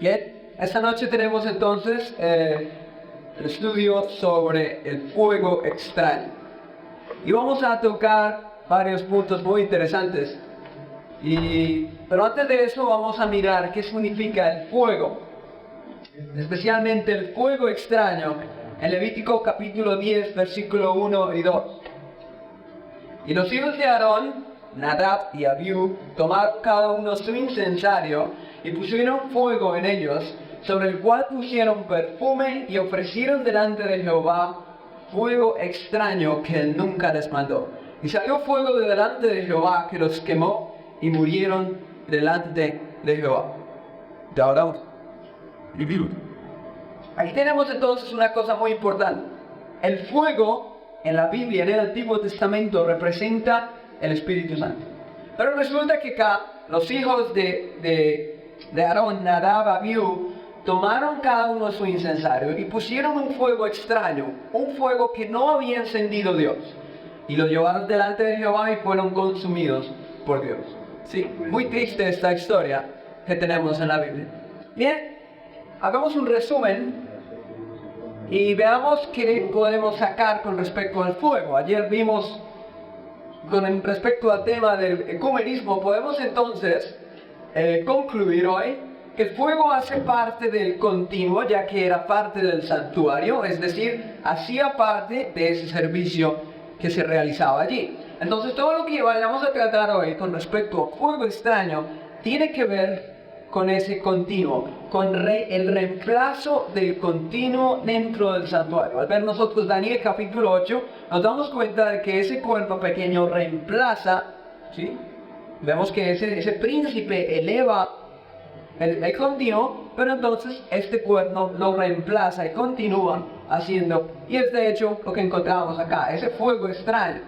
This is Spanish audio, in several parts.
Bien, esta noche tenemos entonces el estudio sobre el fuego extraño. Y vamos a tocar varios puntos muy interesantes. Pero antes de eso vamos a mirar qué significa el fuego, especialmente el fuego extraño, en Levítico capítulo 10, versículo 1 y 2. Y los hijos de Aarón, Nadab y Abiú, tomaron cada uno su incensario y pusieron fuego en ellos, sobre el cual pusieron perfume y ofrecieron delante de Jehová fuego extraño que él nunca les mandó. Y salió fuego de delante de Jehová que los quemó y murieron delante de Jehová. De ahora, aquí tenemos entonces una cosa muy importante. El fuego en la Biblia, en el Antiguo Testamento, representa el Espíritu Santo. Pero resulta que acá los hijos de Aarón, Nadab, Abiú, tomaron cada uno su incensario y pusieron un fuego extraño, un fuego que no había encendido Dios, y lo llevaron delante de Jehová y fueron consumidos por Dios. Sí, muy triste esta historia que tenemos en la Biblia. Bien, hagamos un resumen y veamos qué podemos sacar con respecto al fuego. Ayer vimos con respecto al tema del ecumenismo. Podemos entonces concluir hoy que el fuego hace parte del continuo, ya que era parte del santuario, es decir, hacía parte de ese servicio que se realizaba allí. Entonces todo lo que vayamos a tratar hoy con respecto al fuego extraño tiene que ver con ese continuo, con el reemplazo del continuo dentro del santuario. Al ver nosotros Daniel capítulo 8, nos damos cuenta de que ese cuerno pequeño reemplaza, ¿sí? Vemos que ese príncipe eleva el continuo, pero entonces este cuerno lo reemplaza y continúa haciendo, y es de hecho lo que encontramos acá, ese fuego extraño.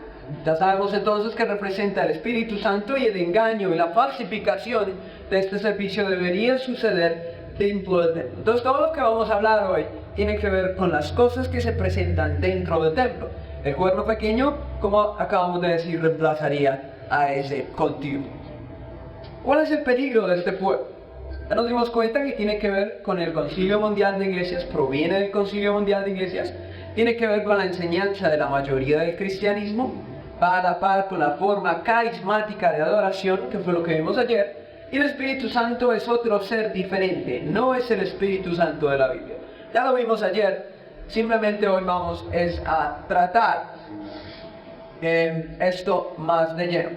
Ya sabemos entonces que representa el Espíritu Santo, y el engaño y la falsificación de este servicio debería suceder dentro del templo. Entonces todo lo que vamos a hablar hoy tiene que ver con las cosas que se presentan dentro del templo. El cuerno pequeño, como acabamos de decir, reemplazaría a ese continuo. ¿Cuál es el peligro de este fuego? Ya nos dimos cuenta que tiene que ver con el Concilio Mundial de Iglesias, proviene del Concilio Mundial de Iglesias, tiene que ver con la enseñanza de la mayoría del cristianismo, va a la par con la forma carismática de adoración, que fue lo que vimos ayer, y el Espíritu Santo es otro ser diferente, no es el Espíritu Santo de la Biblia. Ya lo vimos ayer, simplemente hoy vamos a tratar esto más de lleno.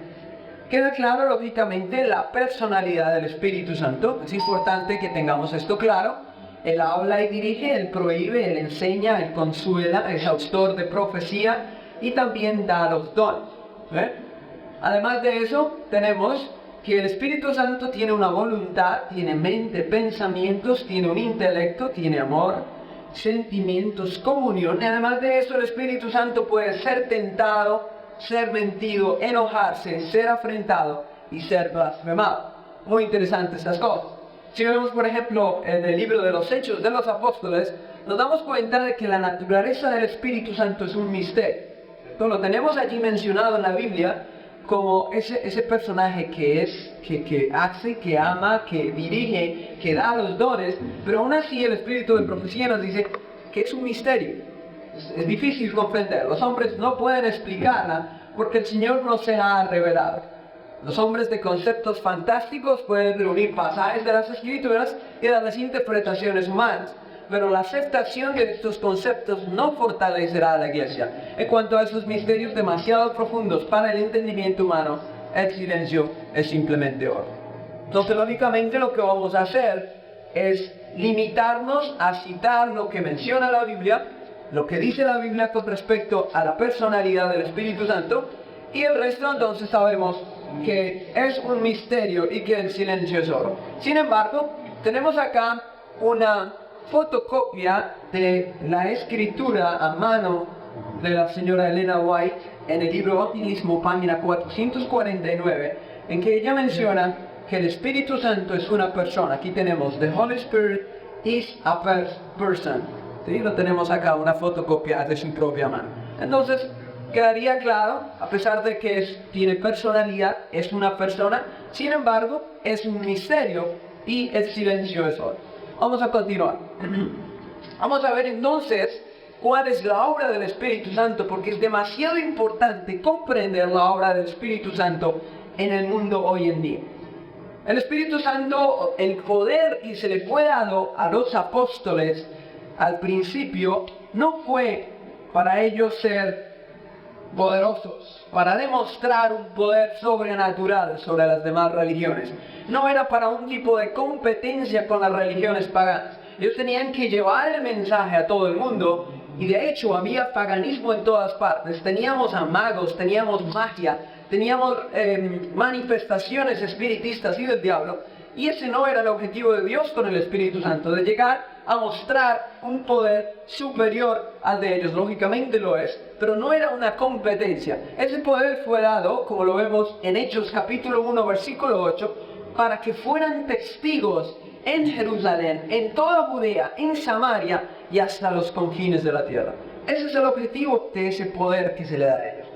Queda claro, lógicamente, la personalidad del Espíritu Santo. Es importante que tengamos esto claro. Él habla y dirige, Él prohíbe, Él enseña, Él consuela, es autor de profecía y también da los dones. Además de eso, tenemos que el Espíritu Santo tiene una voluntad, tiene mente, pensamientos, tiene un intelecto, tiene amor, sentimientos, comunión. Y además de eso, el Espíritu Santo puede ser tentado, ser mentido, enojarse, ser afrentado y ser blasfemado. Muy interesantes estas cosas. Si vemos, por ejemplo, en el libro de los Hechos de los Apóstoles, nos damos cuenta de que la naturaleza del Espíritu Santo es un misterio. Entonces, lo tenemos allí mencionado en la Biblia como ese personaje que hace, que ama, que dirige, que da los dones, pero aún así el Espíritu de profecía nos dice que es un misterio. Es difícil comprender. Los hombres no pueden explicarla porque el Señor no se la ha revelado. Los hombres de conceptos fantásticos pueden reunir pasajes de las Escrituras y dar las interpretaciones humanas, pero la aceptación de estos conceptos no fortalecerá a la Iglesia. En cuanto a esos misterios demasiado profundos para el entendimiento humano, el silencio es simplemente oro. Entonces, lógicamente, lo que vamos a hacer es limitarnos a citar lo que menciona la Biblia, lo que dice la Biblia con respecto a la personalidad del Espíritu Santo, y el resto entonces sabemos que es un misterio y que el silencio es oro. Sin embargo, tenemos acá una fotocopia de la escritura a mano de la señora Elena White en el libro Bautismo, página 449, en que ella menciona que el Espíritu Santo es una persona. Aquí tenemos The Holy Spirit is a person. ¿Sí? Lo tenemos acá, una fotocopia de su propia mano. Entonces, quedaría claro, a pesar de que tiene personalidad, es una persona, sin embargo, es un misterio y el silencio es oro. Vamos a continuar. Vamos a ver entonces cuál es la obra del Espíritu Santo, porque es demasiado importante comprender la obra del Espíritu Santo en el mundo hoy en día. El Espíritu Santo, el poder que se le fue dado a los apóstoles al principio, no fue para ellos ser poderosos, para demostrar un poder sobrenatural sobre las demás religiones. No era para un tipo de competencia con las religiones paganas. Ellos tenían que llevar el mensaje a todo el mundo, y de hecho había paganismo en todas partes. Teníamos a magos, teníamos magia, teníamos manifestaciones espiritistas y del diablo, y ese no era el objetivo de Dios con el Espíritu Santo, de llegar a mostrar un poder superior al de ellos. Lógicamente lo es, pero no era una competencia. Ese poder fue dado, como lo vemos en Hechos capítulo 1 versículo 8, para que fueran testigos en Jerusalén, en toda Judea, en Samaria y hasta los confines de la tierra. Ese es el objetivo de ese poder que se le da a ellos.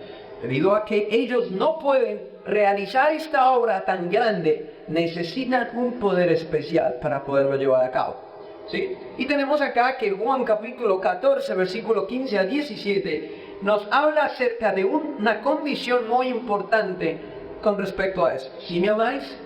Debido a que ellos no pueden realizar esta obra tan grande, necesitan un poder especial para poderlo llevar a cabo. ¿Sí? Y tenemos acá que Juan capítulo 14, versículo 15 a 17, nos habla acerca de una condición muy importante con respecto a eso. Si me amáis,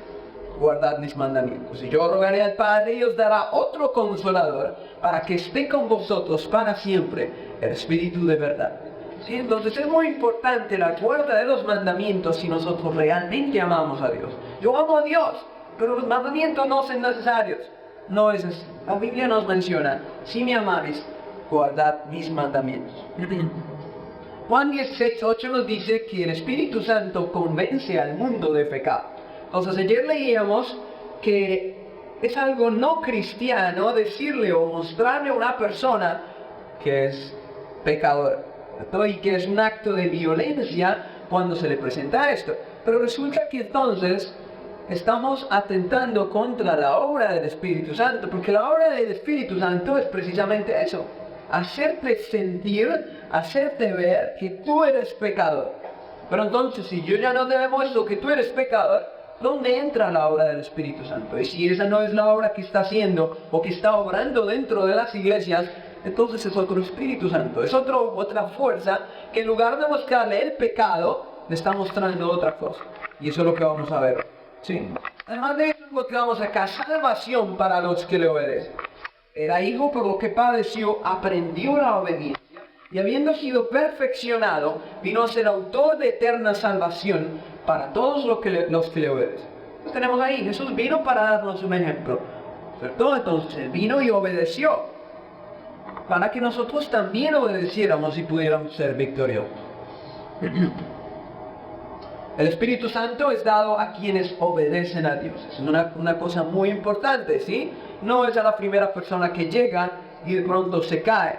guardad mis mandamientos. Y yo rogaré al Padre y os dará otro consolador para que esté con vosotros para siempre, el Espíritu de verdad. ¿Sí? Entonces es muy importante la guarda de los mandamientos si nosotros realmente amamos a Dios. Yo amo a Dios, pero los mandamientos no son necesarios. No es así. La Biblia nos menciona, si me amáis, guardad mis mandamientos. Juan 16:8 nos dice que el Espíritu Santo convence al mundo de pecado. Entonces ayer leíamos que es algo no cristiano decirle o mostrarle a una persona que es pecador, y que es un acto de violencia cuando se le presenta esto. Pero resulta que entonces estamos atentando contra la obra del Espíritu Santo, porque la obra del Espíritu Santo es precisamente eso: hacerte sentir, hacerte ver que tú eres pecador. Pero entonces, si yo ya no te demuestro que tú eres pecador, ¿dónde entra la obra del Espíritu Santo? Y si esa no es la obra que está haciendo o que está obrando dentro de las iglesias, entonces es otro Espíritu Santo, es otra fuerza que en lugar de mostrarle el pecado, le está mostrando otra cosa. Y eso es lo que vamos a ver. Sí. Además de eso, encontramos acá salvación para los que le obedecen. Era hijo, por lo que padeció, aprendió la obediencia, y habiendo sido perfeccionado, vino a ser autor de eterna salvación para todos los que le obedecen. Tenemos ahí, Jesús vino para darnos un ejemplo, ¿cierto? Entonces vino y obedeció, para que nosotros también obedeciéramos y pudiéramos ser victoriosos. El Espíritu Santo es dado a quienes obedecen a Dios. Es una cosa muy importante, ¿sí? No es a la primera persona que llega y de pronto se cae.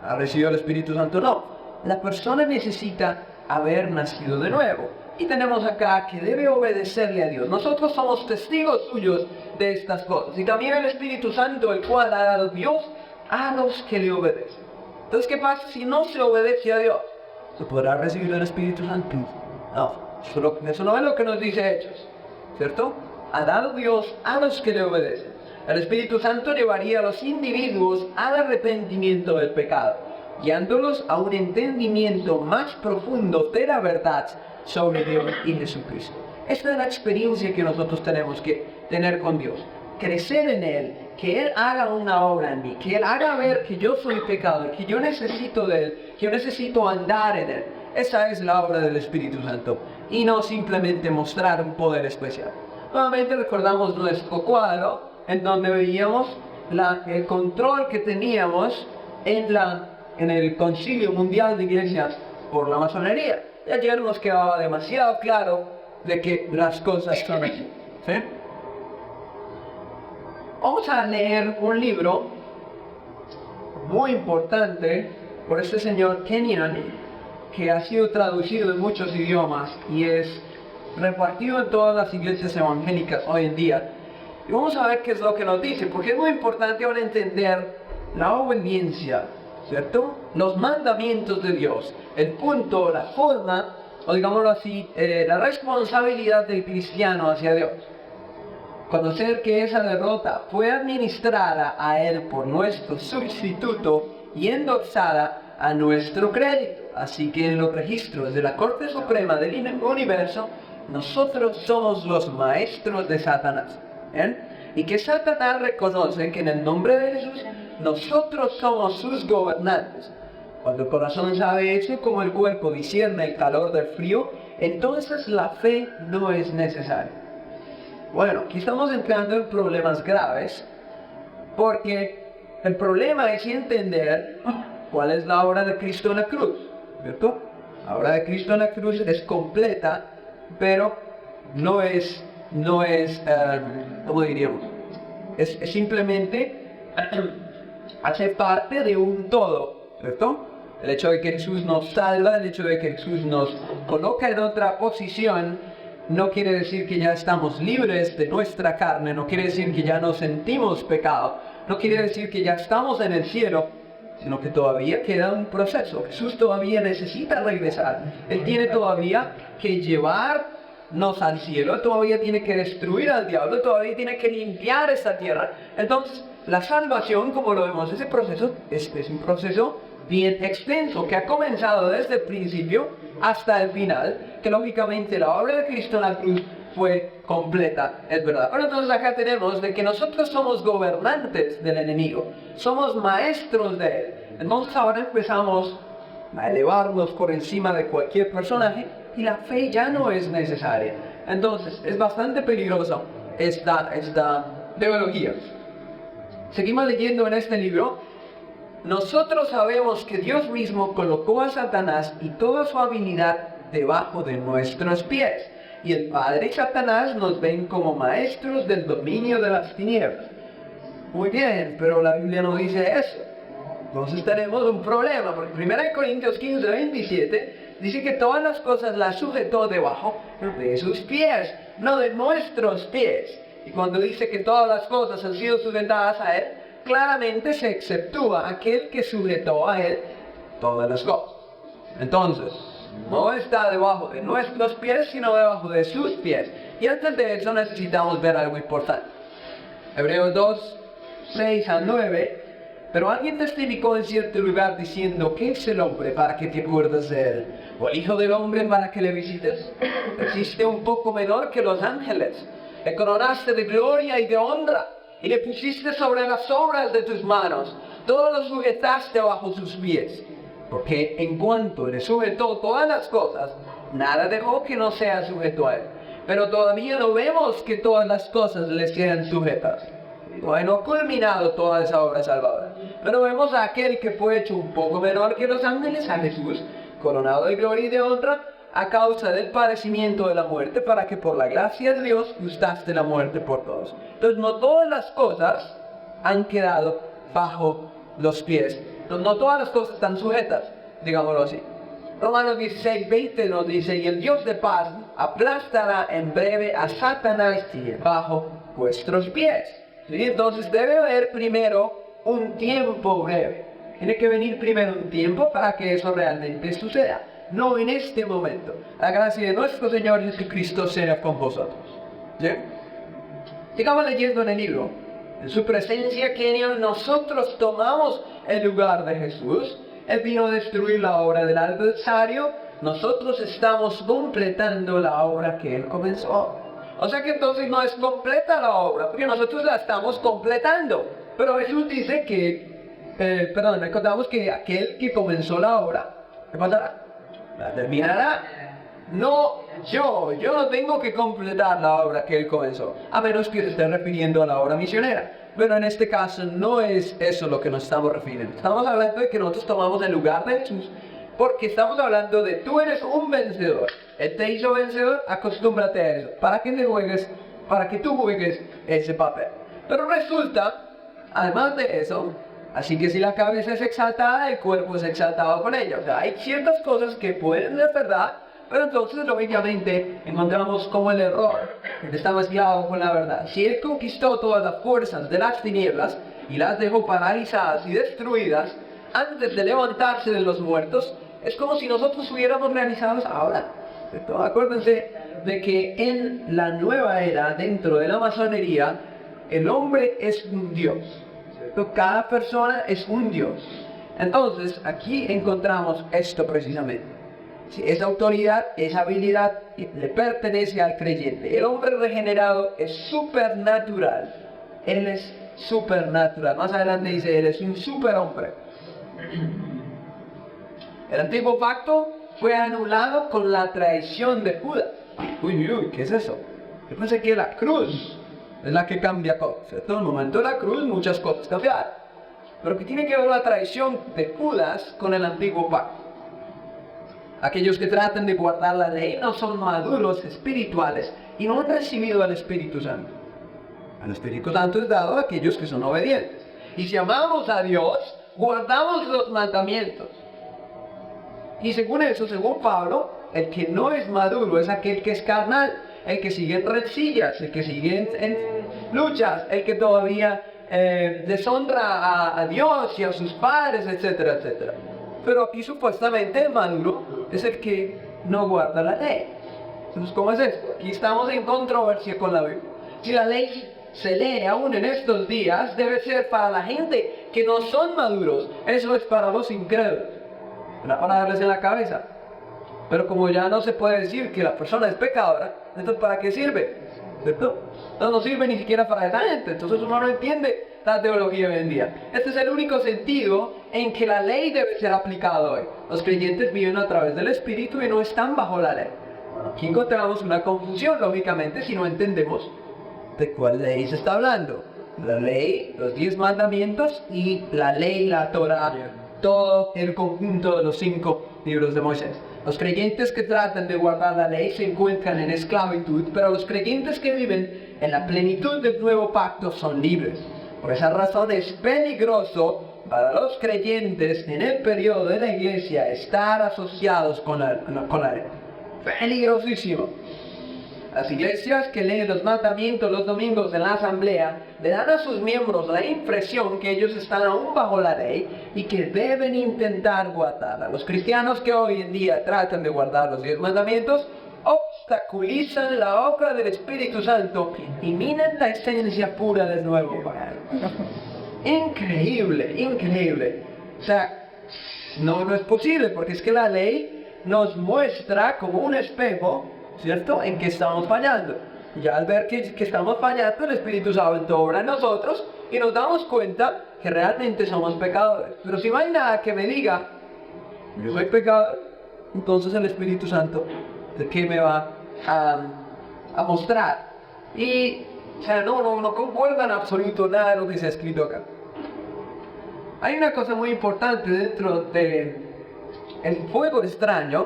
¿Ha recibido el Espíritu Santo? No. La persona necesita haber nacido de nuevo. Y tenemos acá que debe obedecerle a Dios. Nosotros somos testigos suyos de estas cosas. Y también el Espíritu Santo, el cual ha dado Dios a los que le obedecen. Entonces, ¿qué pasa si no se obedece a Dios? ¿Se podrá recibir el Espíritu Santo? No. Eso no es lo que nos dice Hechos, ¿cierto? Ha dado Dios a los que le obedecen. El Espíritu Santo llevaría a los individuos al arrepentimiento del pecado, guiándolos a un entendimiento más profundo de la verdad sobre Dios y Jesucristo. Esta es la experiencia que nosotros tenemos que tener con Dios. Crecer en Él, que Él haga una obra en mí, que Él haga ver que yo soy pecador, que yo necesito de Él, que yo necesito andar en Él. Esa es la obra del Espíritu Santo, y no simplemente mostrar un poder especial. Nuevamente recordamos nuestro cuadro, en donde veíamos el control que teníamos en el Concilio Mundial de Iglesias por la masonería. Y ayer nos quedaba demasiado claro de que las cosas son así, ¿sí? Vamos a leer un libro muy importante por este señor Kenyon, que ha sido traducido en muchos idiomas y es repartido en todas las iglesias evangélicas hoy en día. Y vamos a ver qué es lo que nos dice, porque es muy importante ahora entender la obediencia, ¿cierto? Los mandamientos de Dios, el punto, la forma, o digámoslo así, la responsabilidad del cristiano hacia Dios. conocer que esa derrota fue administrada a Él por nuestro sustituto y endosada a nuestro crédito. Así que en los registros de la Corte Suprema del Universo, nosotros somos los maestros de Satanás. ¿Bien? Y que Satanás reconoce que en el nombre de Jesús, nosotros somos sus gobernantes. Cuando el corazón sabe eso, como el cuerpo discierne el calor del frío, entonces la fe no es necesaria. Bueno, aquí estamos entrando en problemas graves, porque el problema es entender cuál es la obra de Cristo en la cruz, ¿cierto? La obra de Cristo en la cruz es completa, pero no es, ¿cómo diríamos? Es simplemente hace parte de un todo, ¿cierto? El hecho de que Jesús nos salva, el hecho de que Jesús nos coloca en otra posición, no quiere decir que ya estamos libres de nuestra carne, no quiere decir que ya no sentimos pecado, no quiere decir que ya estamos en el cielo, sino que todavía queda un proceso. Jesús todavía necesita regresar. Él tiene todavía que llevarnos al cielo, todavía tiene que destruir al diablo, todavía tiene que limpiar esta tierra. Entonces, la salvación, como lo vemos, ese proceso es un proceso bien extenso, que ha comenzado desde el principio hasta el final, que lógicamente la obra de Cristo en la cruz fue completa, es verdad. Pero entonces acá tenemos de que nosotros somos gobernantes del enemigo, somos maestros de él. Entonces ahora empezamos a elevarnos por encima de cualquier personaje y la fe ya no es necesaria. Entonces es bastante peligroso esta teología. Seguimos leyendo en este libro. Nosotros sabemos que Dios mismo colocó a Satanás y toda su habilidad debajo de nuestros pies. Y el Padre y Satanás nos ven como maestros del dominio de las tinieblas. Muy bien, pero la Biblia no dice eso. Entonces tenemos un problema, porque 1 Corintios 15, 27 dice que todas las cosas las sujetó debajo de sus pies, no de nuestros pies. Y cuando dice que todas las cosas han sido sujetadas a Él, claramente se exceptúa aquel que sujetó a Él todas las cosas. Entonces, no está debajo de nuestros pies, sino debajo de sus pies. Y antes de eso necesitamos ver algo importante. Hebreos 2, 6 a 9. Pero alguien testificó en cierto lugar diciendo: ¿qué es el hombre para que te acuerdes de él? ¿O el hijo del hombre para que le visites? Existe un poco menor que los ángeles. Le coronaste de gloria y de honra, y le pusiste sobre las obras de tus manos. Todo lo sujetaste bajo sus pies. Porque en cuanto le sujetó todas las cosas, nada dejó que no sea sujeto a él. Pero todavía no vemos que todas las cosas le sean sujetas. Bueno, culminado toda esa obra salvadora. Pero vemos a aquel que fue hecho un poco menor que los ángeles, a Jesús, coronado de gloria y de honra, a causa del padecimiento de la muerte, para que por la gracia de Dios gustaste la muerte por todos. Entonces, no todas las cosas han quedado bajo los pies. Entonces, no todas las cosas están sujetas, digámoslo así. Romanos 16, 20 nos dice: y el Dios de paz aplastará en breve a Satanás bajo vuestros pies. ¿Sí? Entonces debe haber primero un tiempo breve. Tiene que venir primero un tiempo para que eso realmente suceda. No en este momento. La gracia de nuestro Señor Jesucristo sea con vosotros. ¿Sí? Sigamos leyendo en el libro. En su presencia, que nosotros tomamos el lugar de Jesús. Él vino a destruir la obra del adversario. Nosotros estamos completando la obra que Él comenzó. O sea que entonces no es completa la obra, porque nosotros la estamos completando. Pero Jesús dice que, recordamos que aquel que comenzó la obra, ¿qué pasará? La terminará. No, yo no tengo que completar la obra que Él comenzó, a menos que se esté refiriendo a la obra misionera. Pero en este caso no es eso lo que nos estamos refiriendo. Estamos hablando de que nosotros tomamos el lugar de Jesús, porque estamos hablando de tú eres un vencedor. Él te hizo vencedor, acostúmbrate a eso, para que tú juegues ese papel. Pero resulta, además de eso, así que si la cabeza es exaltada, el cuerpo es exaltado con ella. O sea, hay ciertas cosas que pueden ser verdad, pero entonces lógicamente encontramos como el error está mezclado con la verdad. Si Él conquistó todas las fuerzas de las tinieblas y las dejó paralizadas y destruidas antes de levantarse de los muertos, es como si nosotros hubiéramos realizado ahora. Acuérdense de que en la nueva era, dentro de la masonería, el hombre es un Dios. ¿Cierto? Cada persona es un Dios. Entonces, aquí encontramos esto precisamente. Si esa autoridad, esa habilidad le pertenece al creyente. El hombre regenerado es supernatural. Él es supernatural. Más adelante dice, él es un superhombre. El antiguo pacto fue anulado con la traición de Judas. Uy, ¿qué es eso? Yo pensé que la cruz es la que cambia cosas. En el momento de la cruz muchas cosas cambiaron. Pero ¿qué tiene que ver la traición de Judas con el antiguo pacto? Aquellos que tratan de guardar la ley no son maduros espirituales y no han recibido al Espíritu Santo. El Espíritu Santo es dado a aquellos que son obedientes. Y si amamos a Dios, guardamos los mandamientos. Y según eso, según Pablo, el que no es maduro es aquel que es carnal, el que sigue en rencillas, el que sigue en luchas, el que todavía deshonra a Dios y a sus padres, etcétera, etcétera. Pero aquí supuestamente el maduro es el que no guarda la ley. Entonces, ¿cómo es esto? Aquí estamos en controversia con la Biblia. Si la ley se lee aún en estos días, debe ser para la gente que no son maduros. Eso es para los incrédulos. Era para darles en la cabeza. Pero como ya no se puede decir que la persona es pecadora, entonces ¿para qué sirve? ¿Cierto? Entonces no sirve ni siquiera para esa gente. Entonces uno no entiende la teología hoy en día. Este es el único sentido en que la ley debe ser aplicada hoy. Los creyentes viven a través del Espíritu y no están bajo la ley. Aquí encontramos una confusión, lógicamente, si no entendemos de cuál ley se está hablando. La ley, los 10 mandamientos y la ley, la Torah, todo el conjunto de los 5 libros de Moisés. Los creyentes que tratan de guardar la ley se encuentran en esclavitud, pero los creyentes que viven en la plenitud del nuevo pacto son libres. Por esa razón es peligroso para los creyentes en el periodo de la iglesia estar asociados con la ley. Peligrosísimo. Las iglesias que leen los mandamientos los domingos en la asamblea le dan a sus miembros la impresión que ellos están aún bajo la ley y que deben intentar guardarla. Los cristianos que hoy en día tratan de guardar los 10 mandamientos obstaculizan la obra del Espíritu Santo y minan la esencia pura del nuevo pacto. Increíble, increíble. O sea, no es posible porque es que la ley nos muestra como un espejo, ¿cierto?, en que estamos fallando. Y al ver que estamos fallando, el Espíritu Santo obra en nosotros y nos damos cuenta que realmente somos pecadores. Pero si no hay nada que me diga, yo soy pecador, entonces el Espíritu Santo, ¿de qué me va a mostrar? Y, o sea, no concuerda en absoluto nada de lo que se ha escrito acá. Hay una cosa muy importante dentro del fuego extraño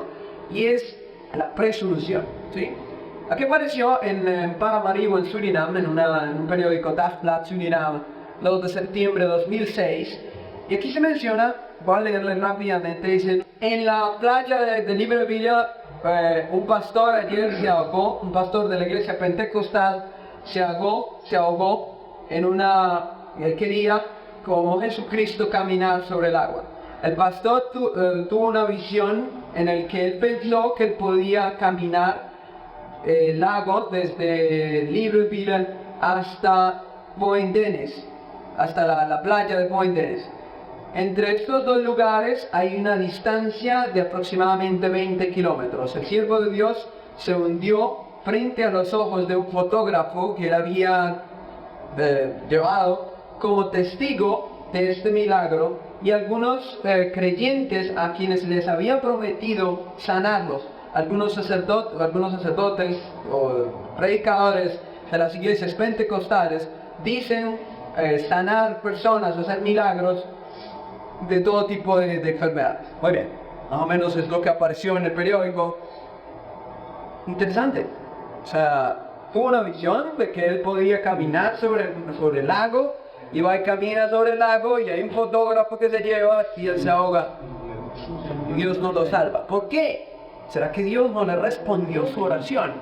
y es la presolución, ¿sí? Aquí apareció en Paramaribo, en Surinam, en un periódico Dagblad Surinam, 2 de septiembre de 2006, y aquí se menciona, voy a leerle rápidamente, dice: en la playa de Libreville, un pastor ayer se ahogó, un pastor de la iglesia pentecostal se ahogó él quería, como Jesucristo, caminar sobre el agua. El pastor tuvo una visión en la que él pensó que él podía caminar el lago desde Libreville hasta Boendenes, hasta la playa de Boendenes. Entre estos dos lugares hay una distancia de aproximadamente 20 kilómetros. El siervo de Dios se hundió frente a los ojos de un fotógrafo que él había llevado como testigo de este milagro, y algunos creyentes a quienes les había prometido sanarlos, algunos sacerdotes o predicadores de las iglesias pentecostales dicen sanar personas o hacer milagros de todo tipo de enfermedades. Muy bien, más o menos es lo que apareció en el periódico. Interesante. O sea, tuvo una visión de que él podía caminar sobre el lago, y va y camina sobre el lago y hay un fotógrafo que se lleva y él se ahoga y Dios no lo salva. ¿Por qué? ¿Será que Dios no le respondió su oración?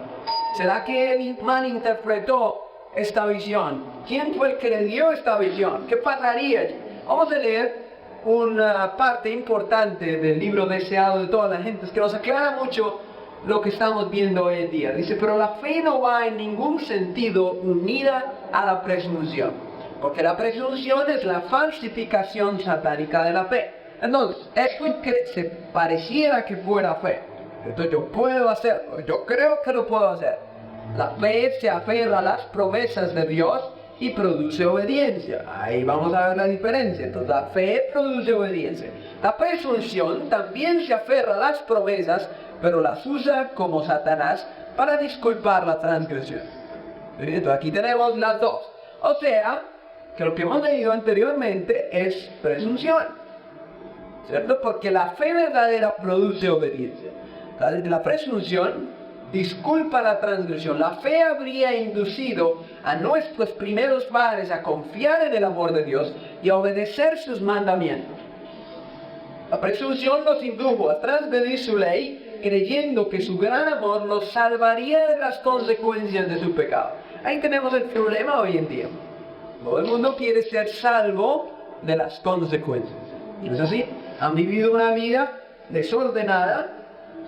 ¿Será que él malinterpretó esta visión? ¿Quién fue el que le dio esta visión? ¿Qué pasaría? Vamos a leer una parte importante del libro deseado de toda la gente, es que nos aclara mucho lo que estamos viendo hoy en día. Dice, pero la fe no va en ningún sentido unida a la presunción, porque la presunción es la falsificación satánica de la fe. Entonces, esto que se pareciera que fuera fe. Entonces yo puedo hacerlo, yo creo que lo puedo hacer. La fe se aferra a las promesas de Dios y produce obediencia. Ahí vamos a ver la diferencia. Entonces la fe produce obediencia. La presunción también se aferra a las promesas, pero las usa como Satanás para disculpar la transgresión. Entonces aquí tenemos las dos. O sea, que lo que hemos leído anteriormente es presunción, ¿cierto? Porque la fe verdadera produce obediencia. La presunción disculpa la transgresión. La fe habría inducido a nuestros primeros padres a confiar en el amor de Dios y a obedecer sus mandamientos. La presunción los indujo a transgredir su ley, creyendo que su gran amor los salvaría de las consecuencias de su pecado. Ahí tenemos el problema hoy en día. Todo el mundo quiere ser salvo de las consecuencias. ¿No es así? Han vivido una vida desordenada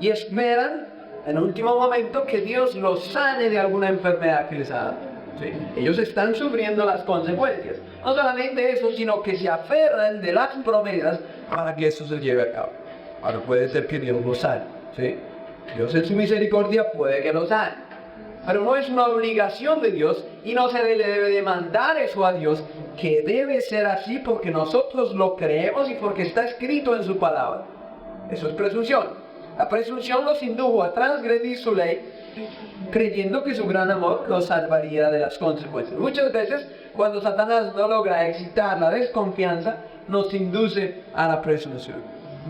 y esperan en el último momento que Dios los sane de alguna enfermedad que les ha dado. ¿Sí? Ellos están sufriendo las consecuencias. No solamente eso, sino que se aferran de las promesas para que eso se lleve a cabo. Ahora puede ser que Dios los sane. ¿Sí? Dios en su misericordia puede que los sane. Pero no es una obligación de Dios y no se le debe demandar eso a Dios, que debe ser así porque nosotros lo creemos y porque está escrito en su palabra. Eso es presunción. La presunción los indujo a transgredir su ley, creyendo que su gran amor los salvaría de las consecuencias. Muchas veces, cuando Satanás no logra excitar la desconfianza, nos induce a la presunción.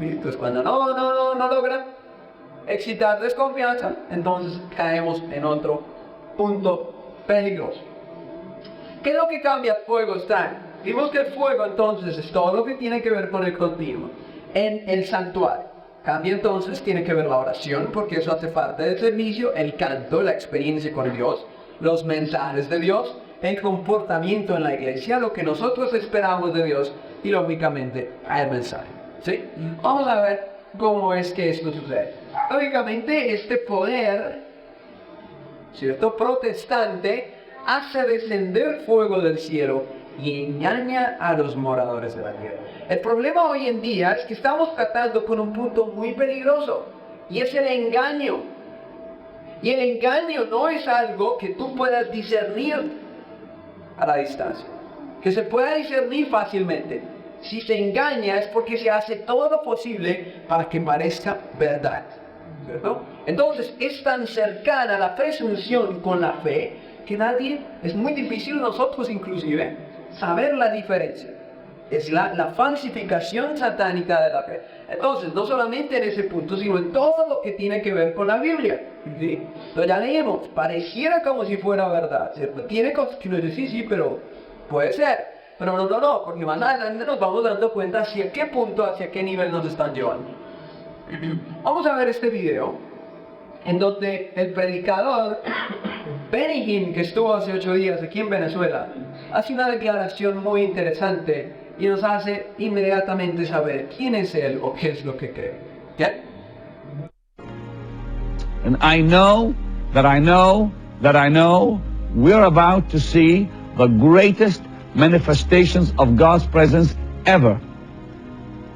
Entonces, cuando no logra excitar desconfianza, entonces caemos en otro punto peligroso. ¿Qué es lo que cambia fuego extraño? Vimos que el fuego entonces es todo lo que tiene que ver con el continuo en el santuario. Cambia entonces, tiene que ver la oración, porque eso hace parte del servicio, el canto, la experiencia con Dios, los mensajes de Dios, el comportamiento en la iglesia, lo que nosotros esperamos de Dios y lógicamente el mensaje. ¿Sí? Vamos a ver cómo es que esto sucede. Lógicamente este poder, ¿cierto?, protestante, hace descender fuego del cielo y engaña a los moradores de la tierra. El problema hoy en día es que estamos tratando con un punto muy peligroso, y es el engaño. Y el engaño no es algo que tú puedas discernir a la distancia, que se pueda discernir fácilmente. Si se engaña es porque se hace todo lo posible para que parezca verdad, ¿cierto? Entonces es tan cercana la presunción con la fe que es muy difícil nosotros inclusive saber la diferencia. Es la falsificación satánica de la fe. Entonces, no solamente en ese punto, sino en todo lo que tiene que ver con la Biblia. ¿Sí? Entonces ya leemos, pareciera como si fuera verdad, ¿cierto? Tiene cosas que uno dice, sí, pero puede ser. Pero no, porque más adelante nos vamos dando cuenta hacia qué punto, hacia qué nivel nos están llevando. Vamos a ver este video, en donde el predicador Benny Hinn, que estuvo hace 8 días aquí en Venezuela, hace una declaración muy interesante y nos hace inmediatamente saber quién es él o qué es lo que cree. ¿Qué? And I know we're about to see the greatest manifestations of God's presence ever.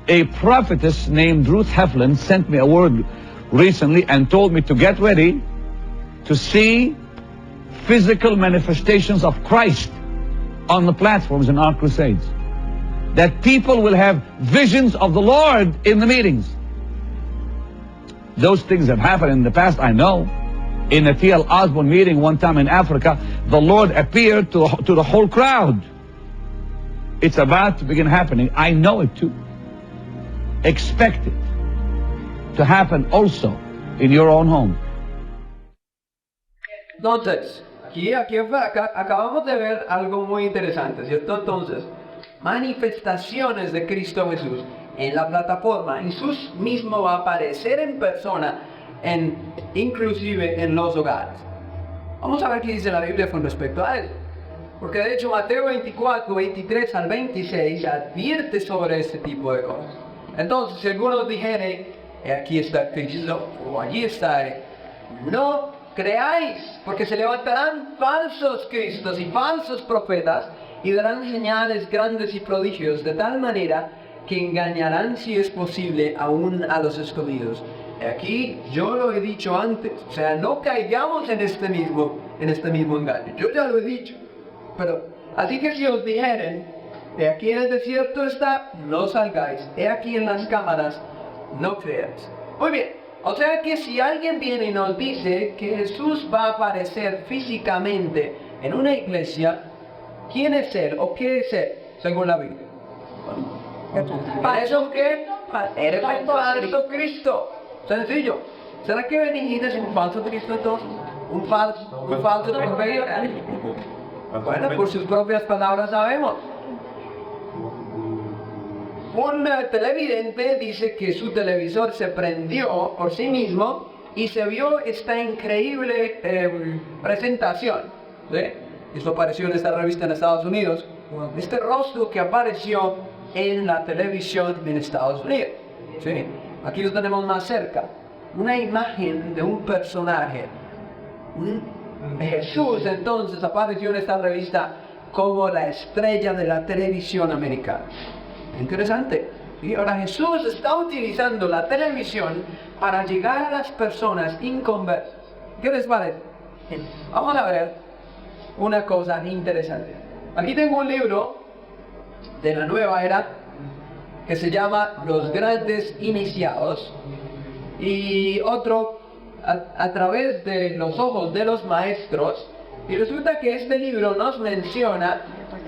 A prophetess named Ruth Heflin sent me a word recently and told me to get ready to see physical manifestations of Christ on the platforms in our crusades. That people will have visions of the Lord in the meetings. Those things have happened in the past, I know. In a T.L. Osborne meeting one time in Africa, the Lord appeared to the whole crowd. It's about to begin happening. I know it too. Expect it to happen also in your own home. Entonces, acabamos de ver algo muy interesante, ¿cierto? Entonces, manifestaciones de Cristo Jesús en la plataforma. Jesús mismo va a aparecer en persona, inclusive en los hogares. Vamos a ver qué dice la Biblia con respecto a eso. Porque de hecho Mateo 24, 23 al 26 advierte sobre este tipo de cosas. Entonces, si algunos dijeren, aquí está Cristo, o allí está no creáis, porque se levantarán falsos cristos y falsos profetas y darán señales grandes y prodigios de tal manera que engañarán, si es posible, aún a los escogidos. Aquí yo lo he dicho antes, o sea, no caigamos en este mismo engaño. Yo ya lo he dicho, pero así que si os dijeren, he aquí en el desierto está, no salgáis, he aquí en las cámaras, no creáis. Muy bien, o sea que si alguien viene y nos dice que Jesús va a aparecer físicamente en una iglesia, ¿quién es él o qué es él, según la Biblia? ¿Para eso qué? Eres el falso Cristo. Sencillo. ¿Será que Benigno es un falso Cristo entonces? ¿Un falso profeta? Bueno, por sus propias palabras sabemos. Un televidente dice que su televisor se prendió por sí mismo y se vio esta increíble presentación. ¿Sí? Esto apareció en esta revista en Estados Unidos. Este rostro que apareció en la televisión en Estados Unidos. ¿Sí? Aquí lo tenemos más cerca. Una imagen de un personaje. Jesús entonces apareció en esta revista como la estrella de la televisión americana. Interesante. Y ahora Jesús está utilizando la televisión para llegar a las personas inconversas. ¿Qué les parece? Vamos a ver una cosa interesante. Aquí tengo un libro de la nueva era que se llama Los Grandes Iniciados y otro a través de los ojos de los maestros, y resulta que este libro nos menciona